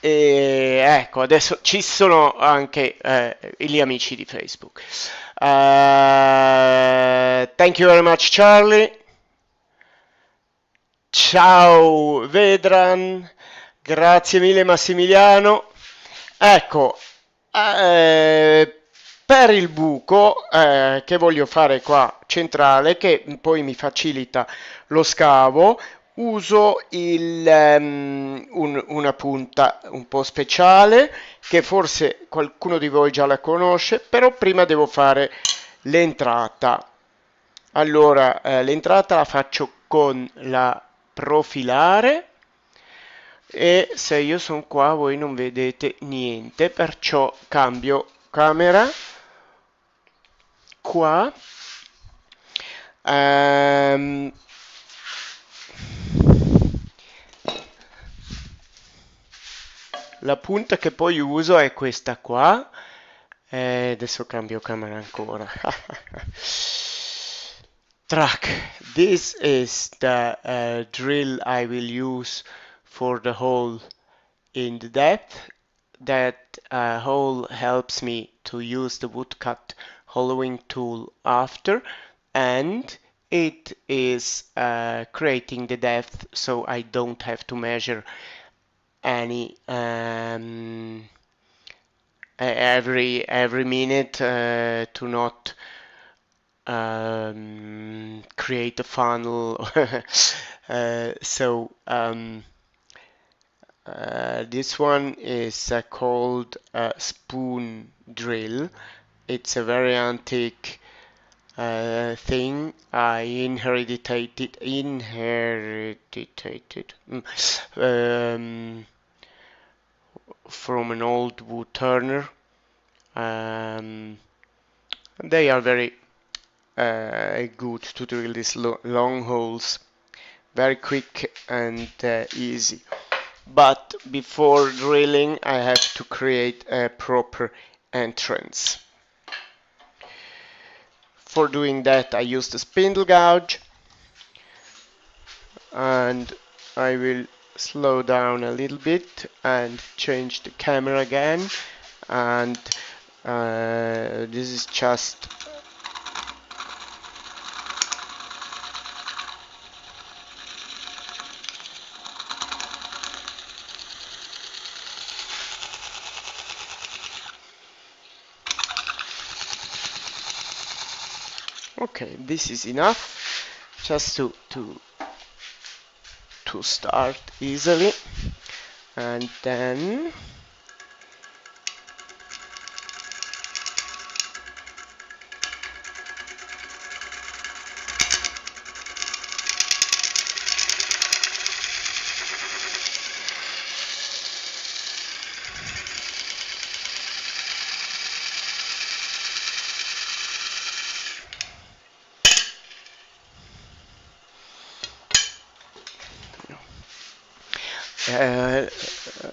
E ecco, adesso ci sono anche gli amici di Facebook. Thank you very much, Charlie. Ciao, Vedran. Grazie mille, Massimiliano. Ecco, eh, per il buco che voglio fare qua centrale, che poi mi facilita lo scavo, uso una punta un po' speciale che forse qualcuno di voi già la conosce, però prima devo fare l'entrata. Allora, l'entrata la faccio con la profilare e se io sono qua voi non vedete niente, perciò cambio camera qua. Ehm, La punta che poi uso è questa qua. Adesso cambio camera ancora. Track. This is the drill I will use for the hole in the depth. That hole helps me to use the woodcut hollowing tool after, and it is creating the depth so I don't have to measure any every minute to not create a funnel. This one is called a spoon drill. It's a very antique thing. I inherited from an old wood turner. They are very good to drill these long holes, very quick and easy. But before drilling, I have to create a proper entrance. For doing that, I use the spindle gouge, and I will slow down a little bit and change the camera again. And this is just okay. This is enough just to start easily, and then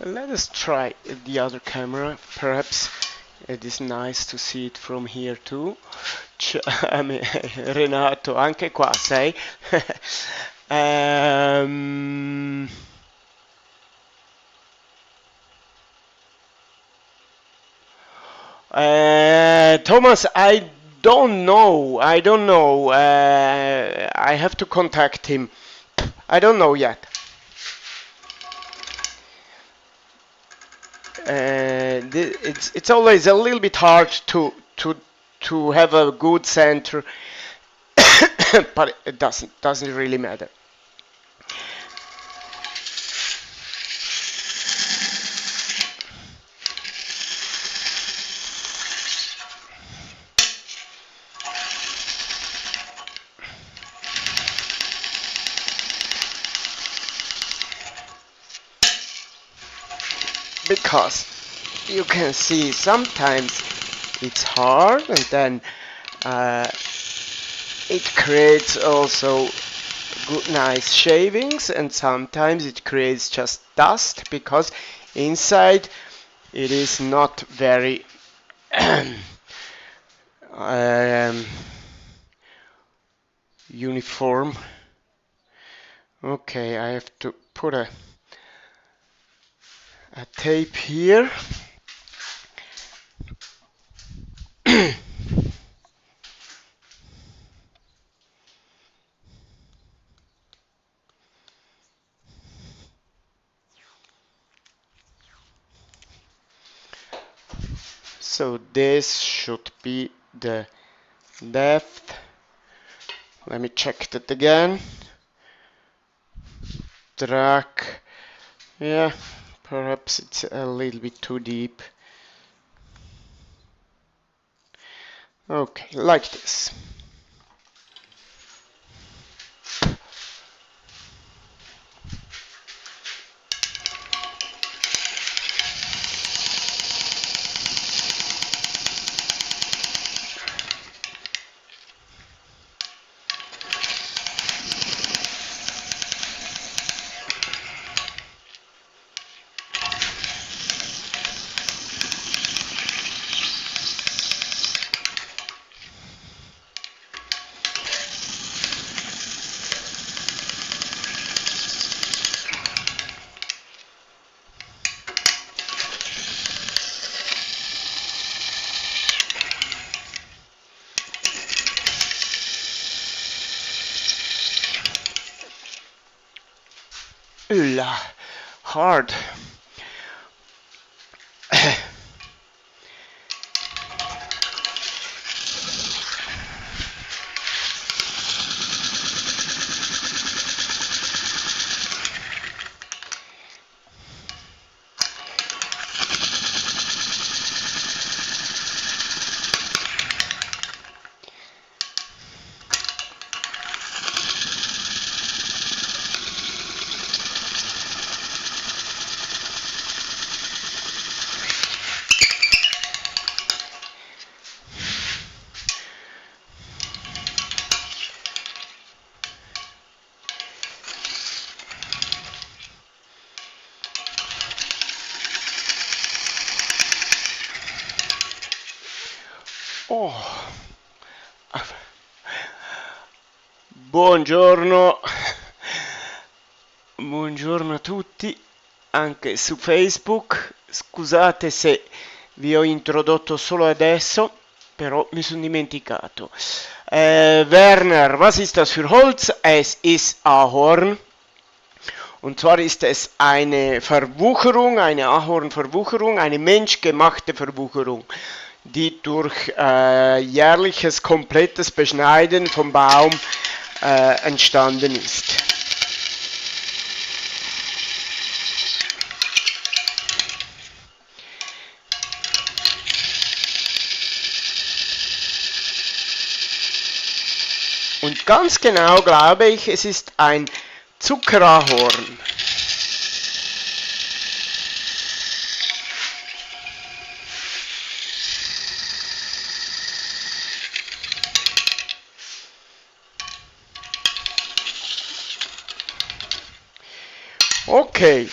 let us try the other camera. Perhaps it is nice to see it from here too. Renato, anche qua sei? Thomas, I don't know. I don't know. I have to contact him. I don't know yet. It's always a little bit hard to have a good center, but it doesn't really matter. because you can see sometimes it's hard, and then it creates also good nice shavings, and sometimes it creates just dust because inside it is not very um, uniform. Okay, I have to put a tape here. So this should be the depth. Let me check that again. Track. Yeah, perhaps it's a little bit too deep. Okay, like this. Ulla, hard. Oh. Buongiorno. Buongiorno a tutti, anche su Facebook. Scusate se vi ho introdotto solo adesso, però mi sono dimenticato. Werner, was ist das für Holz? Es ist Ahorn. Und zwar ist es eine Verwucherung, eine Ahornverwucherung, eine menschgemachte Verwucherung, die durch jährliches komplettes Beschneiden vom Baum entstanden ist. Und ganz genau glaube ich, es ist ein Zuckerahorn. Okay,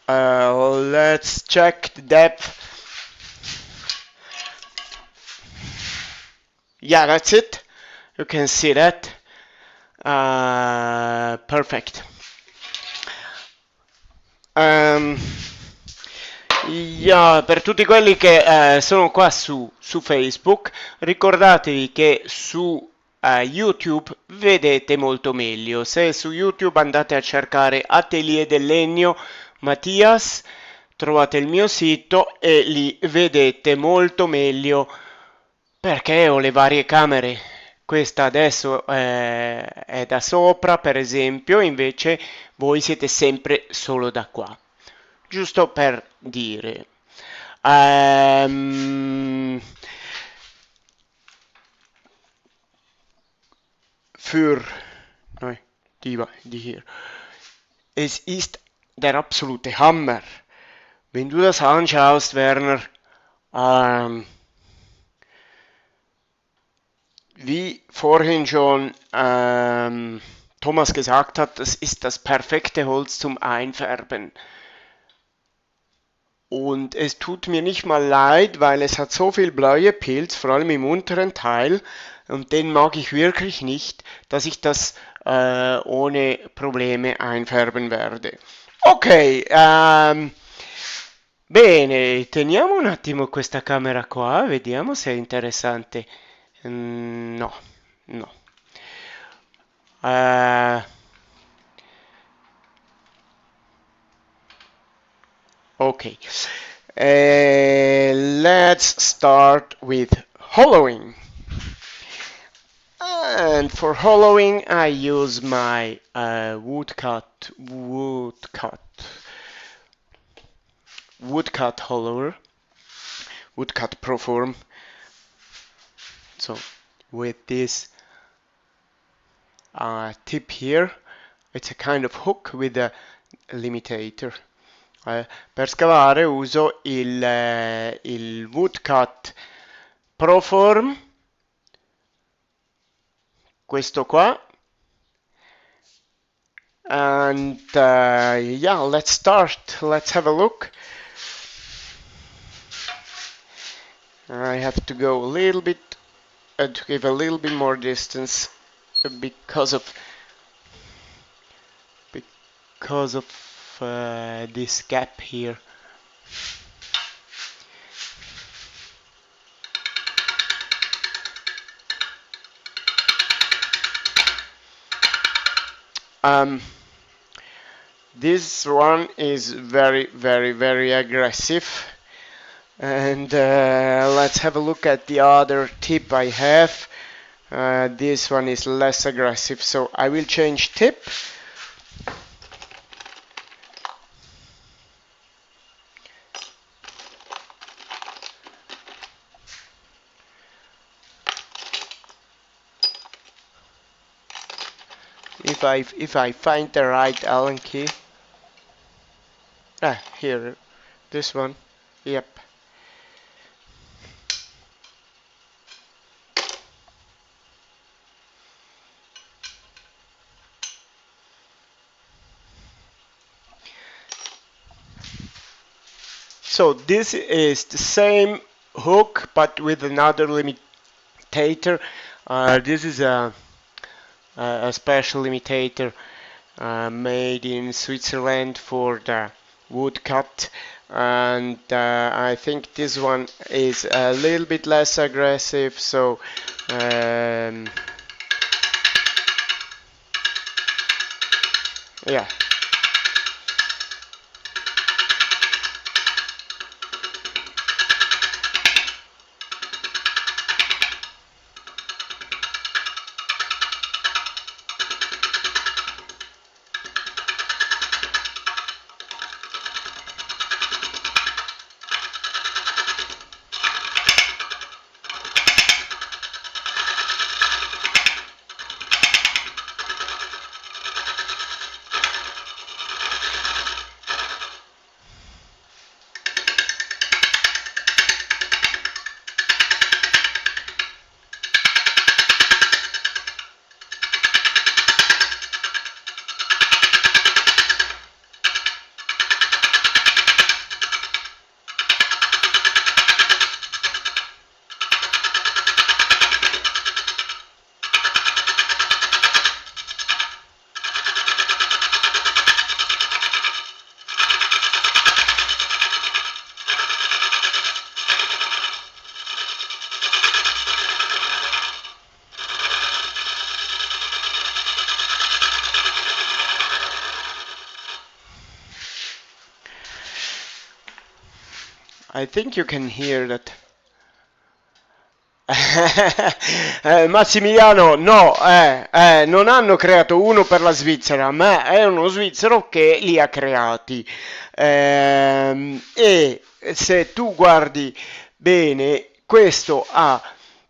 let's check the depth. Yeah, that's it. You can see that. Perfect. Yeah, per tutti quelli che sono qua su Facebook, ricordatevi che su YouTube vedete molto meglio. Se su YouTube andate a cercare Atelier del Legno Mattias, trovate il mio sito e lì vedete molto meglio perché ho le varie camere. Questa adesso è da sopra, per esempio, invece voi siete sempre solo da qua. Giusto per dire. Für, nein, die hier. Es ist der absolute Hammer. Wenn du das anschaust, Werner, wie vorhin schon Thomas gesagt hat, das ist das perfekte Holz zum Einfärben. Und es tut mir nicht mal leid, weil es hat so viel Bläuepilz, vor allem im unteren Teil, und den mag ich wirklich nicht, dass ich das ohne Probleme einfärben werde. Ok, bene, teniamo un attimo questa camera qua, vediamo se è interessante. No, no. Uh, okay. Let's start with hollowing. And for hollowing, I use my woodcut hollower, woodcut Proform. So with this tip here, it's a kind of hook with a limitator. Per scavare uso il woodcut Proform, questo qua. And yeah, let's start. Let's have a look. I have to go a little bit to give a little bit more distance because of this gap here. This one is very, very, very aggressive. And let's have a look at the other tip I have. This one is less aggressive, so I will change tip. If I find the right Allen key. Here, this one. Yep. So this is the same hook but with another limitator. This is a special limitator made in Switzerland for the woodcut, and I think this one is a little bit less aggressive, so yeah. I think you can hear that. Massimiliano, no, non hanno creato uno per la Svizzera, ma è uno svizzero che li ha creati. E se tu guardi bene, questo ha...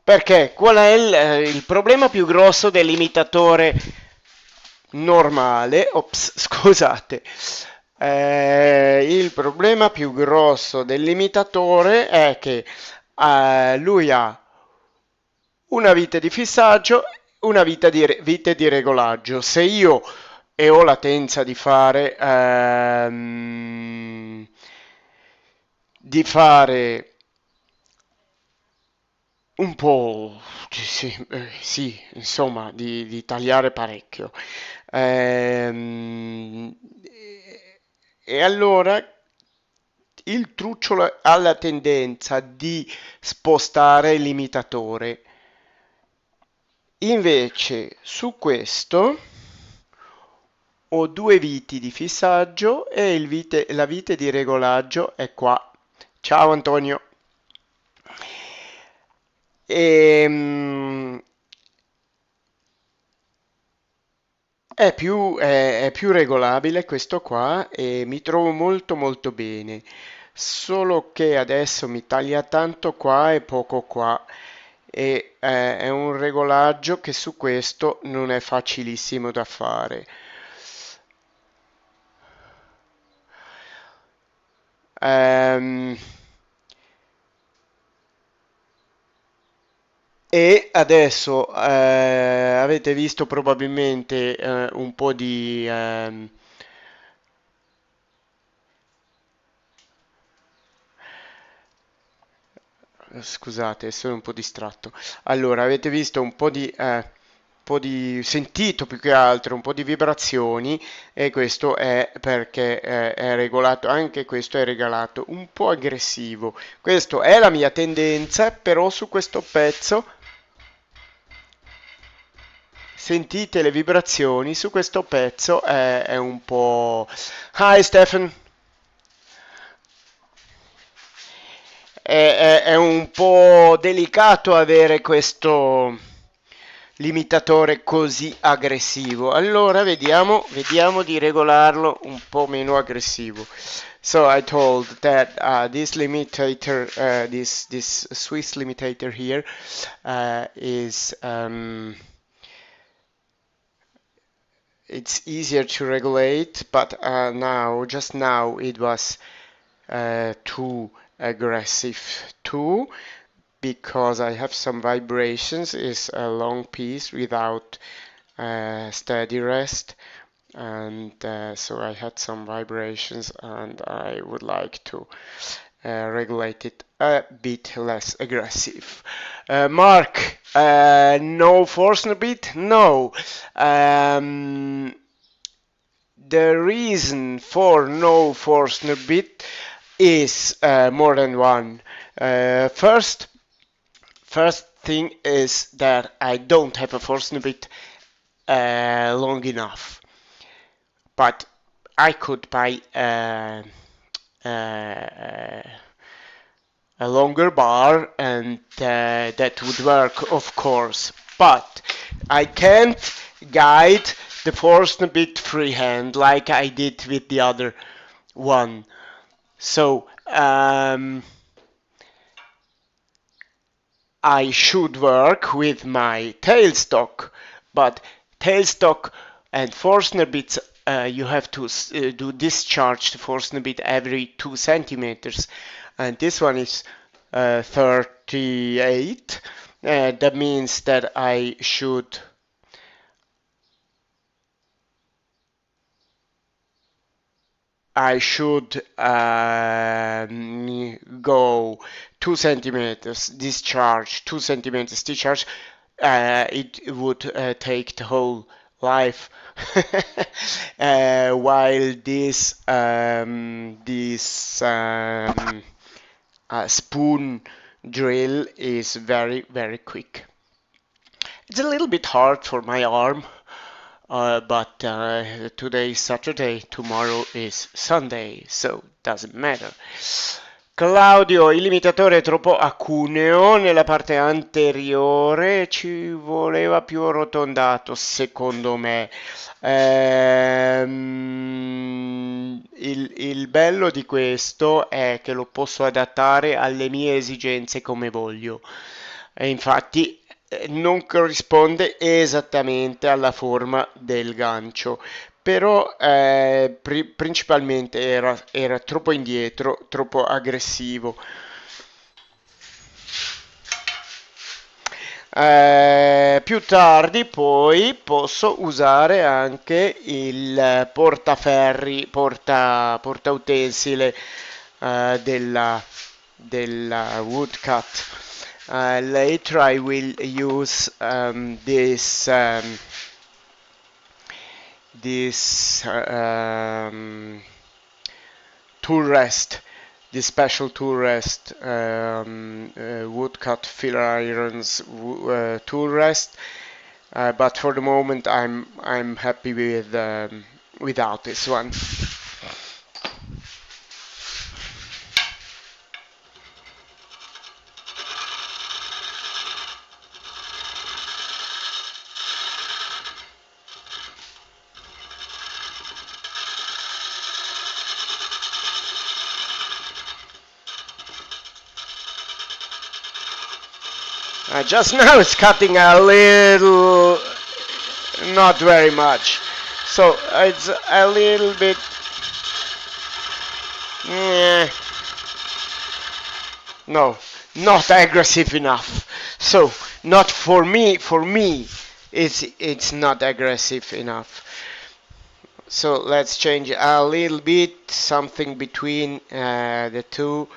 Perché qual è il problema più grosso dell'imitatore normale? Ops, scusate. Il problema più grosso dell'imitatore è che lui ha una vite di fissaggio, una vite di regolaggio. Se io e ho la tendenza di fare un po', sì, sì, insomma, di tagliare parecchio. E allora il trucciolo ha la tendenza di spostare l'imitatore. Invece su questo ho due viti di fissaggio e la vite di regolaggio è qua. Ciao Antonio. Ehm, è più regolabile questo qua e mi trovo molto molto bene. Solo che adesso mi taglia tanto qua e poco qua. E è un regolaggio che su questo non è facilissimo da fare. Ehm, E adesso avete visto probabilmente un po' di... scusate, sono un po' distratto. Allora, avete visto sentito più che altro un po' di vibrazioni e questo è perché è regolato, anche questo è regolato un po' aggressivo. Questa è la mia tendenza, però su questo pezzo sentite le vibrazioni, su questo pezzo è un po'... Hi Stephen! È un po' delicato avere questo limitatore così aggressivo. Allora vediamo di regolarlo un po' meno aggressivo. So I told that this limitator, this Swiss limitator here, is it's easier to regulate, but just now, it was too aggressive too, because I have some vibrations. It's a long piece without steady rest, and so I had some vibrations, and I would like to regulate it a bit less aggressive. Mark, no Forstner bit? No. Um, the reason for no Forstner bit is more than one. First thing is that I don't have a Forstner bit long enough, but I could buy a longer bar, and that would work, of course, but I can't guide the Forstner bit freehand like I did with the other one. So I should work with my tailstock, but tailstock and Forstner bits, you have to do discharge the Forstner bit every 2 centimeters, and this one is 38. That means that I should go 2 centimeters discharge, 2 centimeters discharge. It would take the whole life, while this spoon drill is very, very quick. It's a little bit hard for my arm, but today is Saturday, tomorrow is Sunday, so doesn't matter. Claudio, il limitatore è troppo acuneo nella parte anteriore, ci voleva più arrotondato, secondo me. Il bello di questo è che lo posso adattare alle mie esigenze come voglio. E infatti non corrisponde esattamente alla forma del gancio, però principalmente era troppo indietro, troppo aggressivo. Più tardi poi posso usare anche il portaferri, portautensile della woodcut. Later I will use this tool rest, this special tool rest, woodcut filler irons tool rest. But for the moment, I'm happy with without this one. Just now it's cutting a little, not very much. So it's a little bit, no, not aggressive enough. So not for me, it's not aggressive enough. So let's change a little bit, something between the two.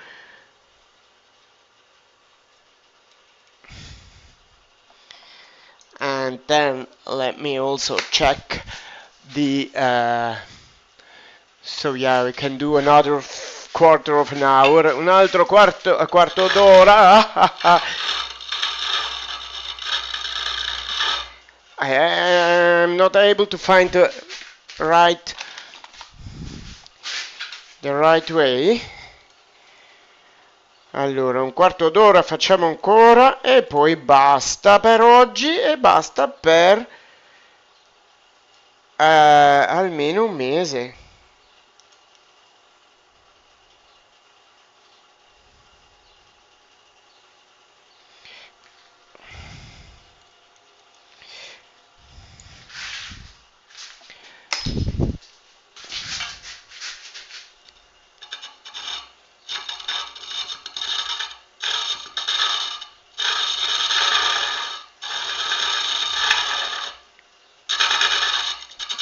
And then let me also check the so yeah, we can do another quarter of an hour, un altro quarto d'ora. I am not able to find the right way. Allora, un quarto d'ora facciamo ancora e poi basta per oggi e basta per almeno un mese.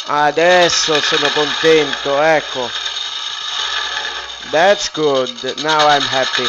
Adesso sono contento, ecco. That's good. Now I'm happy.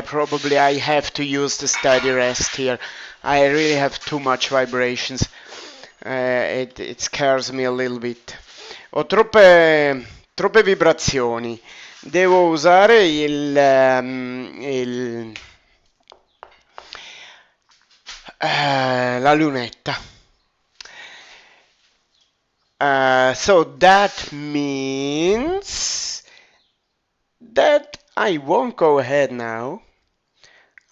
Probably I have to use the steady rest here. I really have too much vibrations. It scares me a little bit. Ho troppe vibrazioni. Devo usare la lunetta. So that means that I won't go ahead now.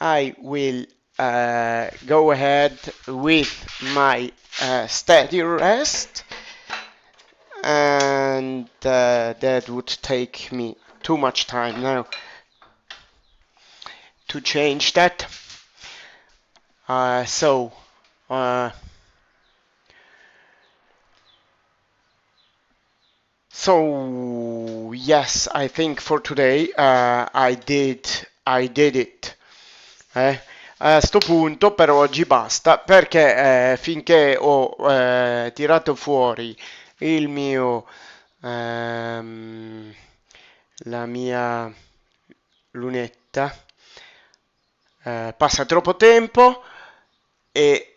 I will go ahead with my steady rest, and that would take me too much time now to change that. So yes, I think for today I did it. A sto punto per oggi basta, perché finché ho tirato fuori il mio la mia lunetta passa troppo tempo e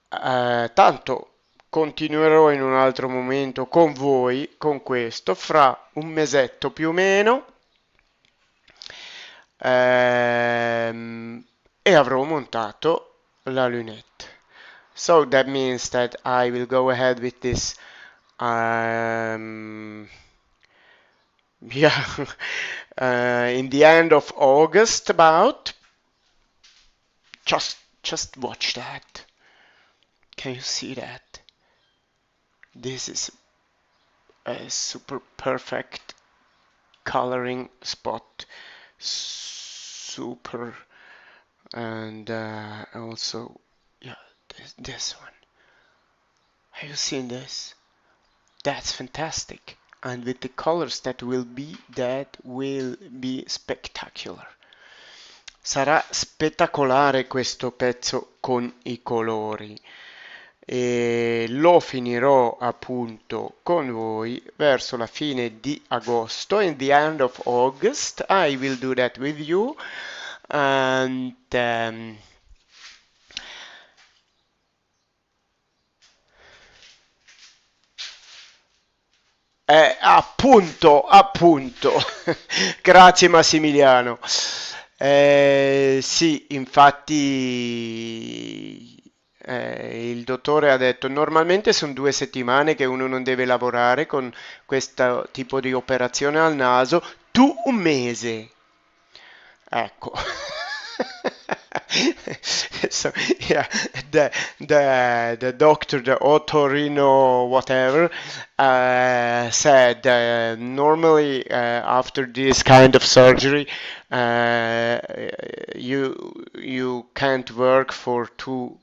Tanto continuerò in un altro momento con voi con questo, fra un mesetto più o meno, e avrò montato la lunette. So that means that I will go ahead with this, um, yeah, in the end of August about. Just watch that. Can you see that? This is a super perfect coloring spot. Super. And also, yeah, this one. Have you seen this? That's fantastic. And with the colors that will be spectacular. Sarà spettacolare questo pezzo con i colori. E lo finirò appunto con voi verso la fine di agosto. In the end of August, I will do that with you. And appunto. Grazie Massimiliano. Sì, infatti il dottore ha detto normalmente sono 2 settimane che uno non deve lavorare con questo tipo di operazione al naso, tu un mese. Ecco. So, yeah, the doctor, the otorino, whatever, said normally after this kind of surgery, uh, you can't work for 2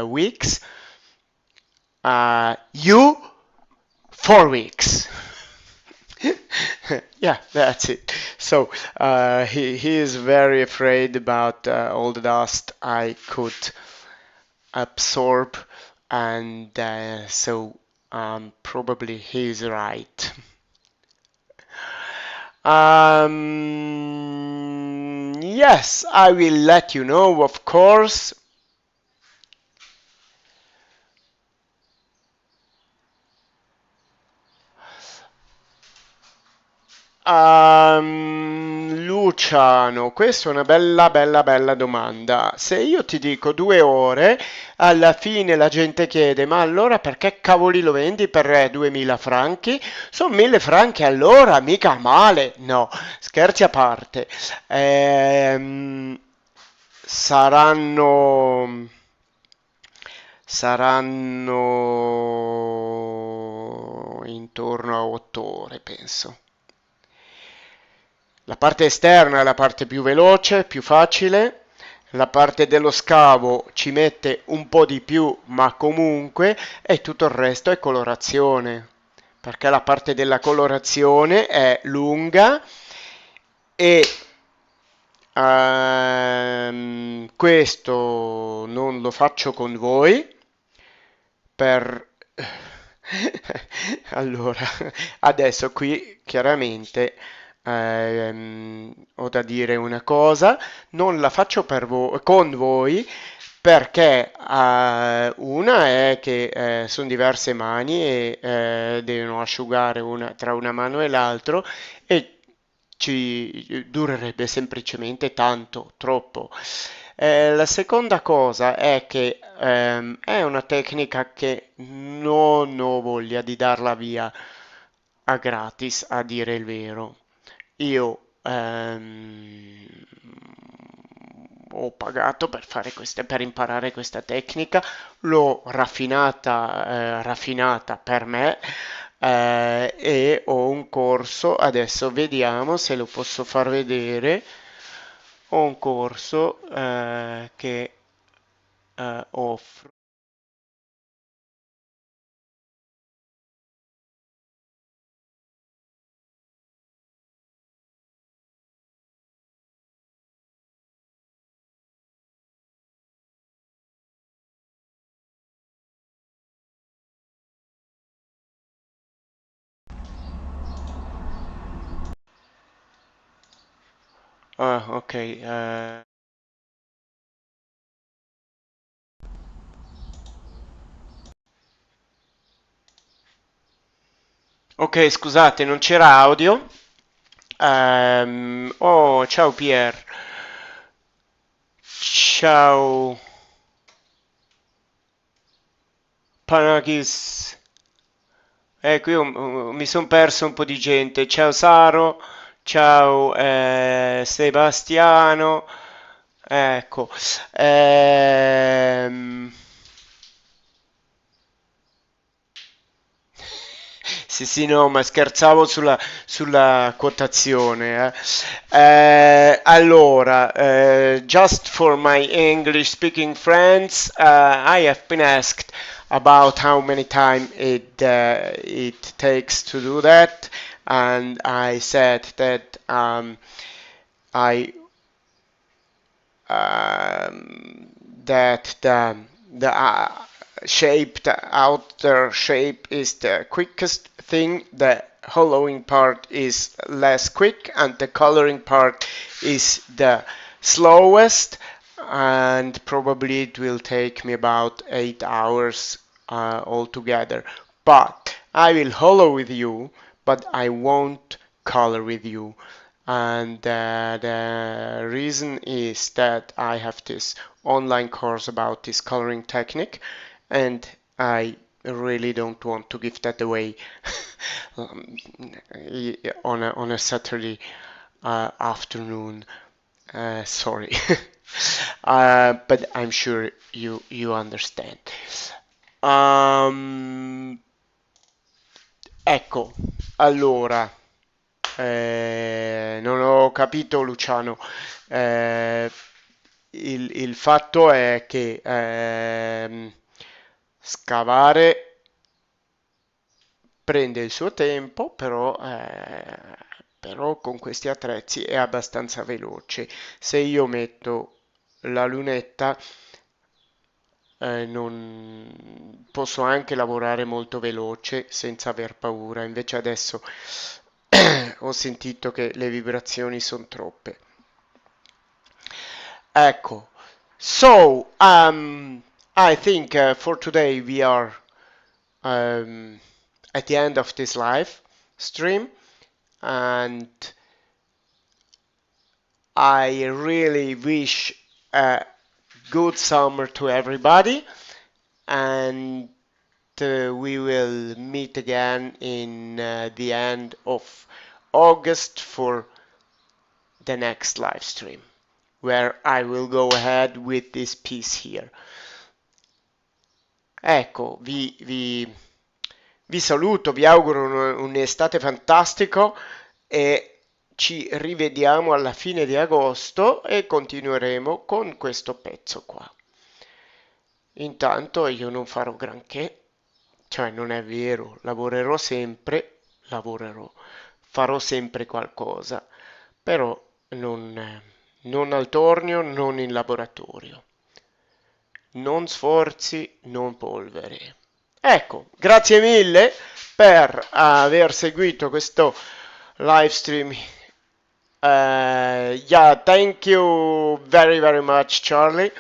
weeks. You 4 weeks. Yeah, that's it. So he is very afraid about all the dust I could absorb, and so probably he's right. Yes, I will let you know, of course. Luciano, questa è una bella domanda. Se io ti dico 2 ore, alla fine la gente chiede: ma allora perché cavoli lo vendi per 2000 franchi? Sono 1000 franchi allora, mica male. No, scherzi a parte. Ehm, saranno intorno a 8 ore, penso. La parte esterna è la parte più veloce, più facile. La parte dello scavo ci mette un po' di più, ma comunque, e tutto il resto è colorazione. Perché la parte della colorazione è lunga e questo non lo faccio con voi per... Allora, adesso qui chiaramente ho da dire una cosa, non la faccio con voi perché una è che sono diverse mani e devono asciugare tra una mano e l'altro e ci durerebbe semplicemente tanto, troppo. La seconda cosa è che è una tecnica che non ho voglia di darla via a gratis, a dire il vero. Io ho pagato per fare per imparare questa tecnica, l'ho raffinata per me e ho un corso, adesso vediamo se lo posso far vedere. Ho un corso che offro. Ah, ok. Ok, scusate, non c'era audio. Oh, ciao Pier. Ciao Panagis. Ecco, io mi sono perso un po' di gente. Ciao Saro, ciao Sebastiano. Ecco. Ehm, Sì, sì, no, ma scherzavo sulla quotazione. Allora, just for my English speaking friends, I have been asked about how many time it takes to do that, and I said that I um, that the outer shape is the quickest thing, the hollowing part is less quick, and the coloring part is the slowest, and probably it will take me about 8 hours altogether. But I will hollow with you, but I won't color with you. And the reason is that I have this online course about this coloring technique, and I really don't want to give that away um, on a Saturday afternoon. Sorry, but I'm sure you understand. Um, ecco, allora. Non ho capito, Luciano. Eh, il fatto è che scavare prende il suo tempo, però con questi attrezzi è abbastanza veloce. Se io metto la lunetta, non posso anche lavorare molto veloce senza aver paura. Invece adesso ho sentito che le vibrazioni sono troppe. Ecco. So, I think for today we are um, at the end of this live stream, and I really wish a good summer to everybody, and we will meet again in the end of August for the next live stream, where I will go ahead with this piece here. Ecco, vi saluto, vi auguro un'estate fantastico e ci rivediamo alla fine di agosto e continueremo con questo pezzo qua. Intanto io non farò granché, cioè non è vero, lavorerò, farò sempre qualcosa, però non al tornio, non in laboratorio. Non sforzi, non polvere. Ecco, grazie mille per aver seguito questo live stream. Yeah, thank you very, very much, Charlie.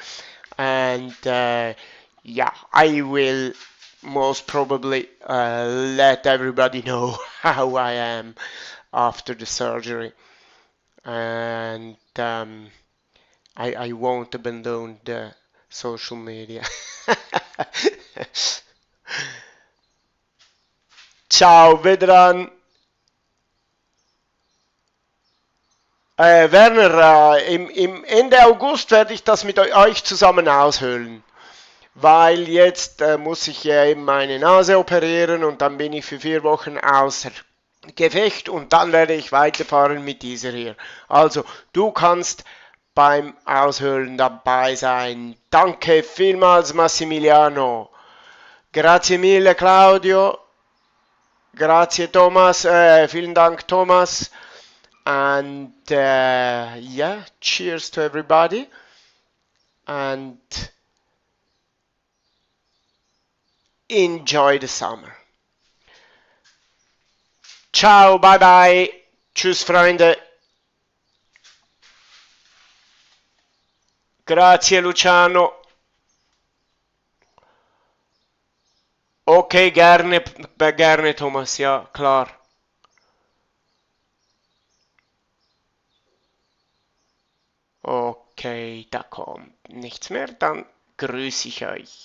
And yeah, I will most probably let everybody know how I am after the surgery. And I won't abandon the social media. Ciao, Vedran. Werner, im Ende August werde ich das mit euch zusammen aushöhlen. Weil jetzt muss ich eben meine Nase operieren und dann bin ich für 4 Wochen außer Gefecht und dann werde ich weiterfahren mit dieser hier. Also, du kannst beim Aushöhlen dabei sein. Danke vielmals, Massimiliano. Grazie mille, Claudio. Grazie, Thomas. Vielen Dank, Thomas. And yeah, cheers to everybody. And enjoy the summer. Ciao, bye bye. Tschüss, Freunde. Grazie, Luciano. Ok. Okay, gerne, gerne, Thomas, ja, klar. Okay, da kommt nichts mehr, dann grüße ich euch.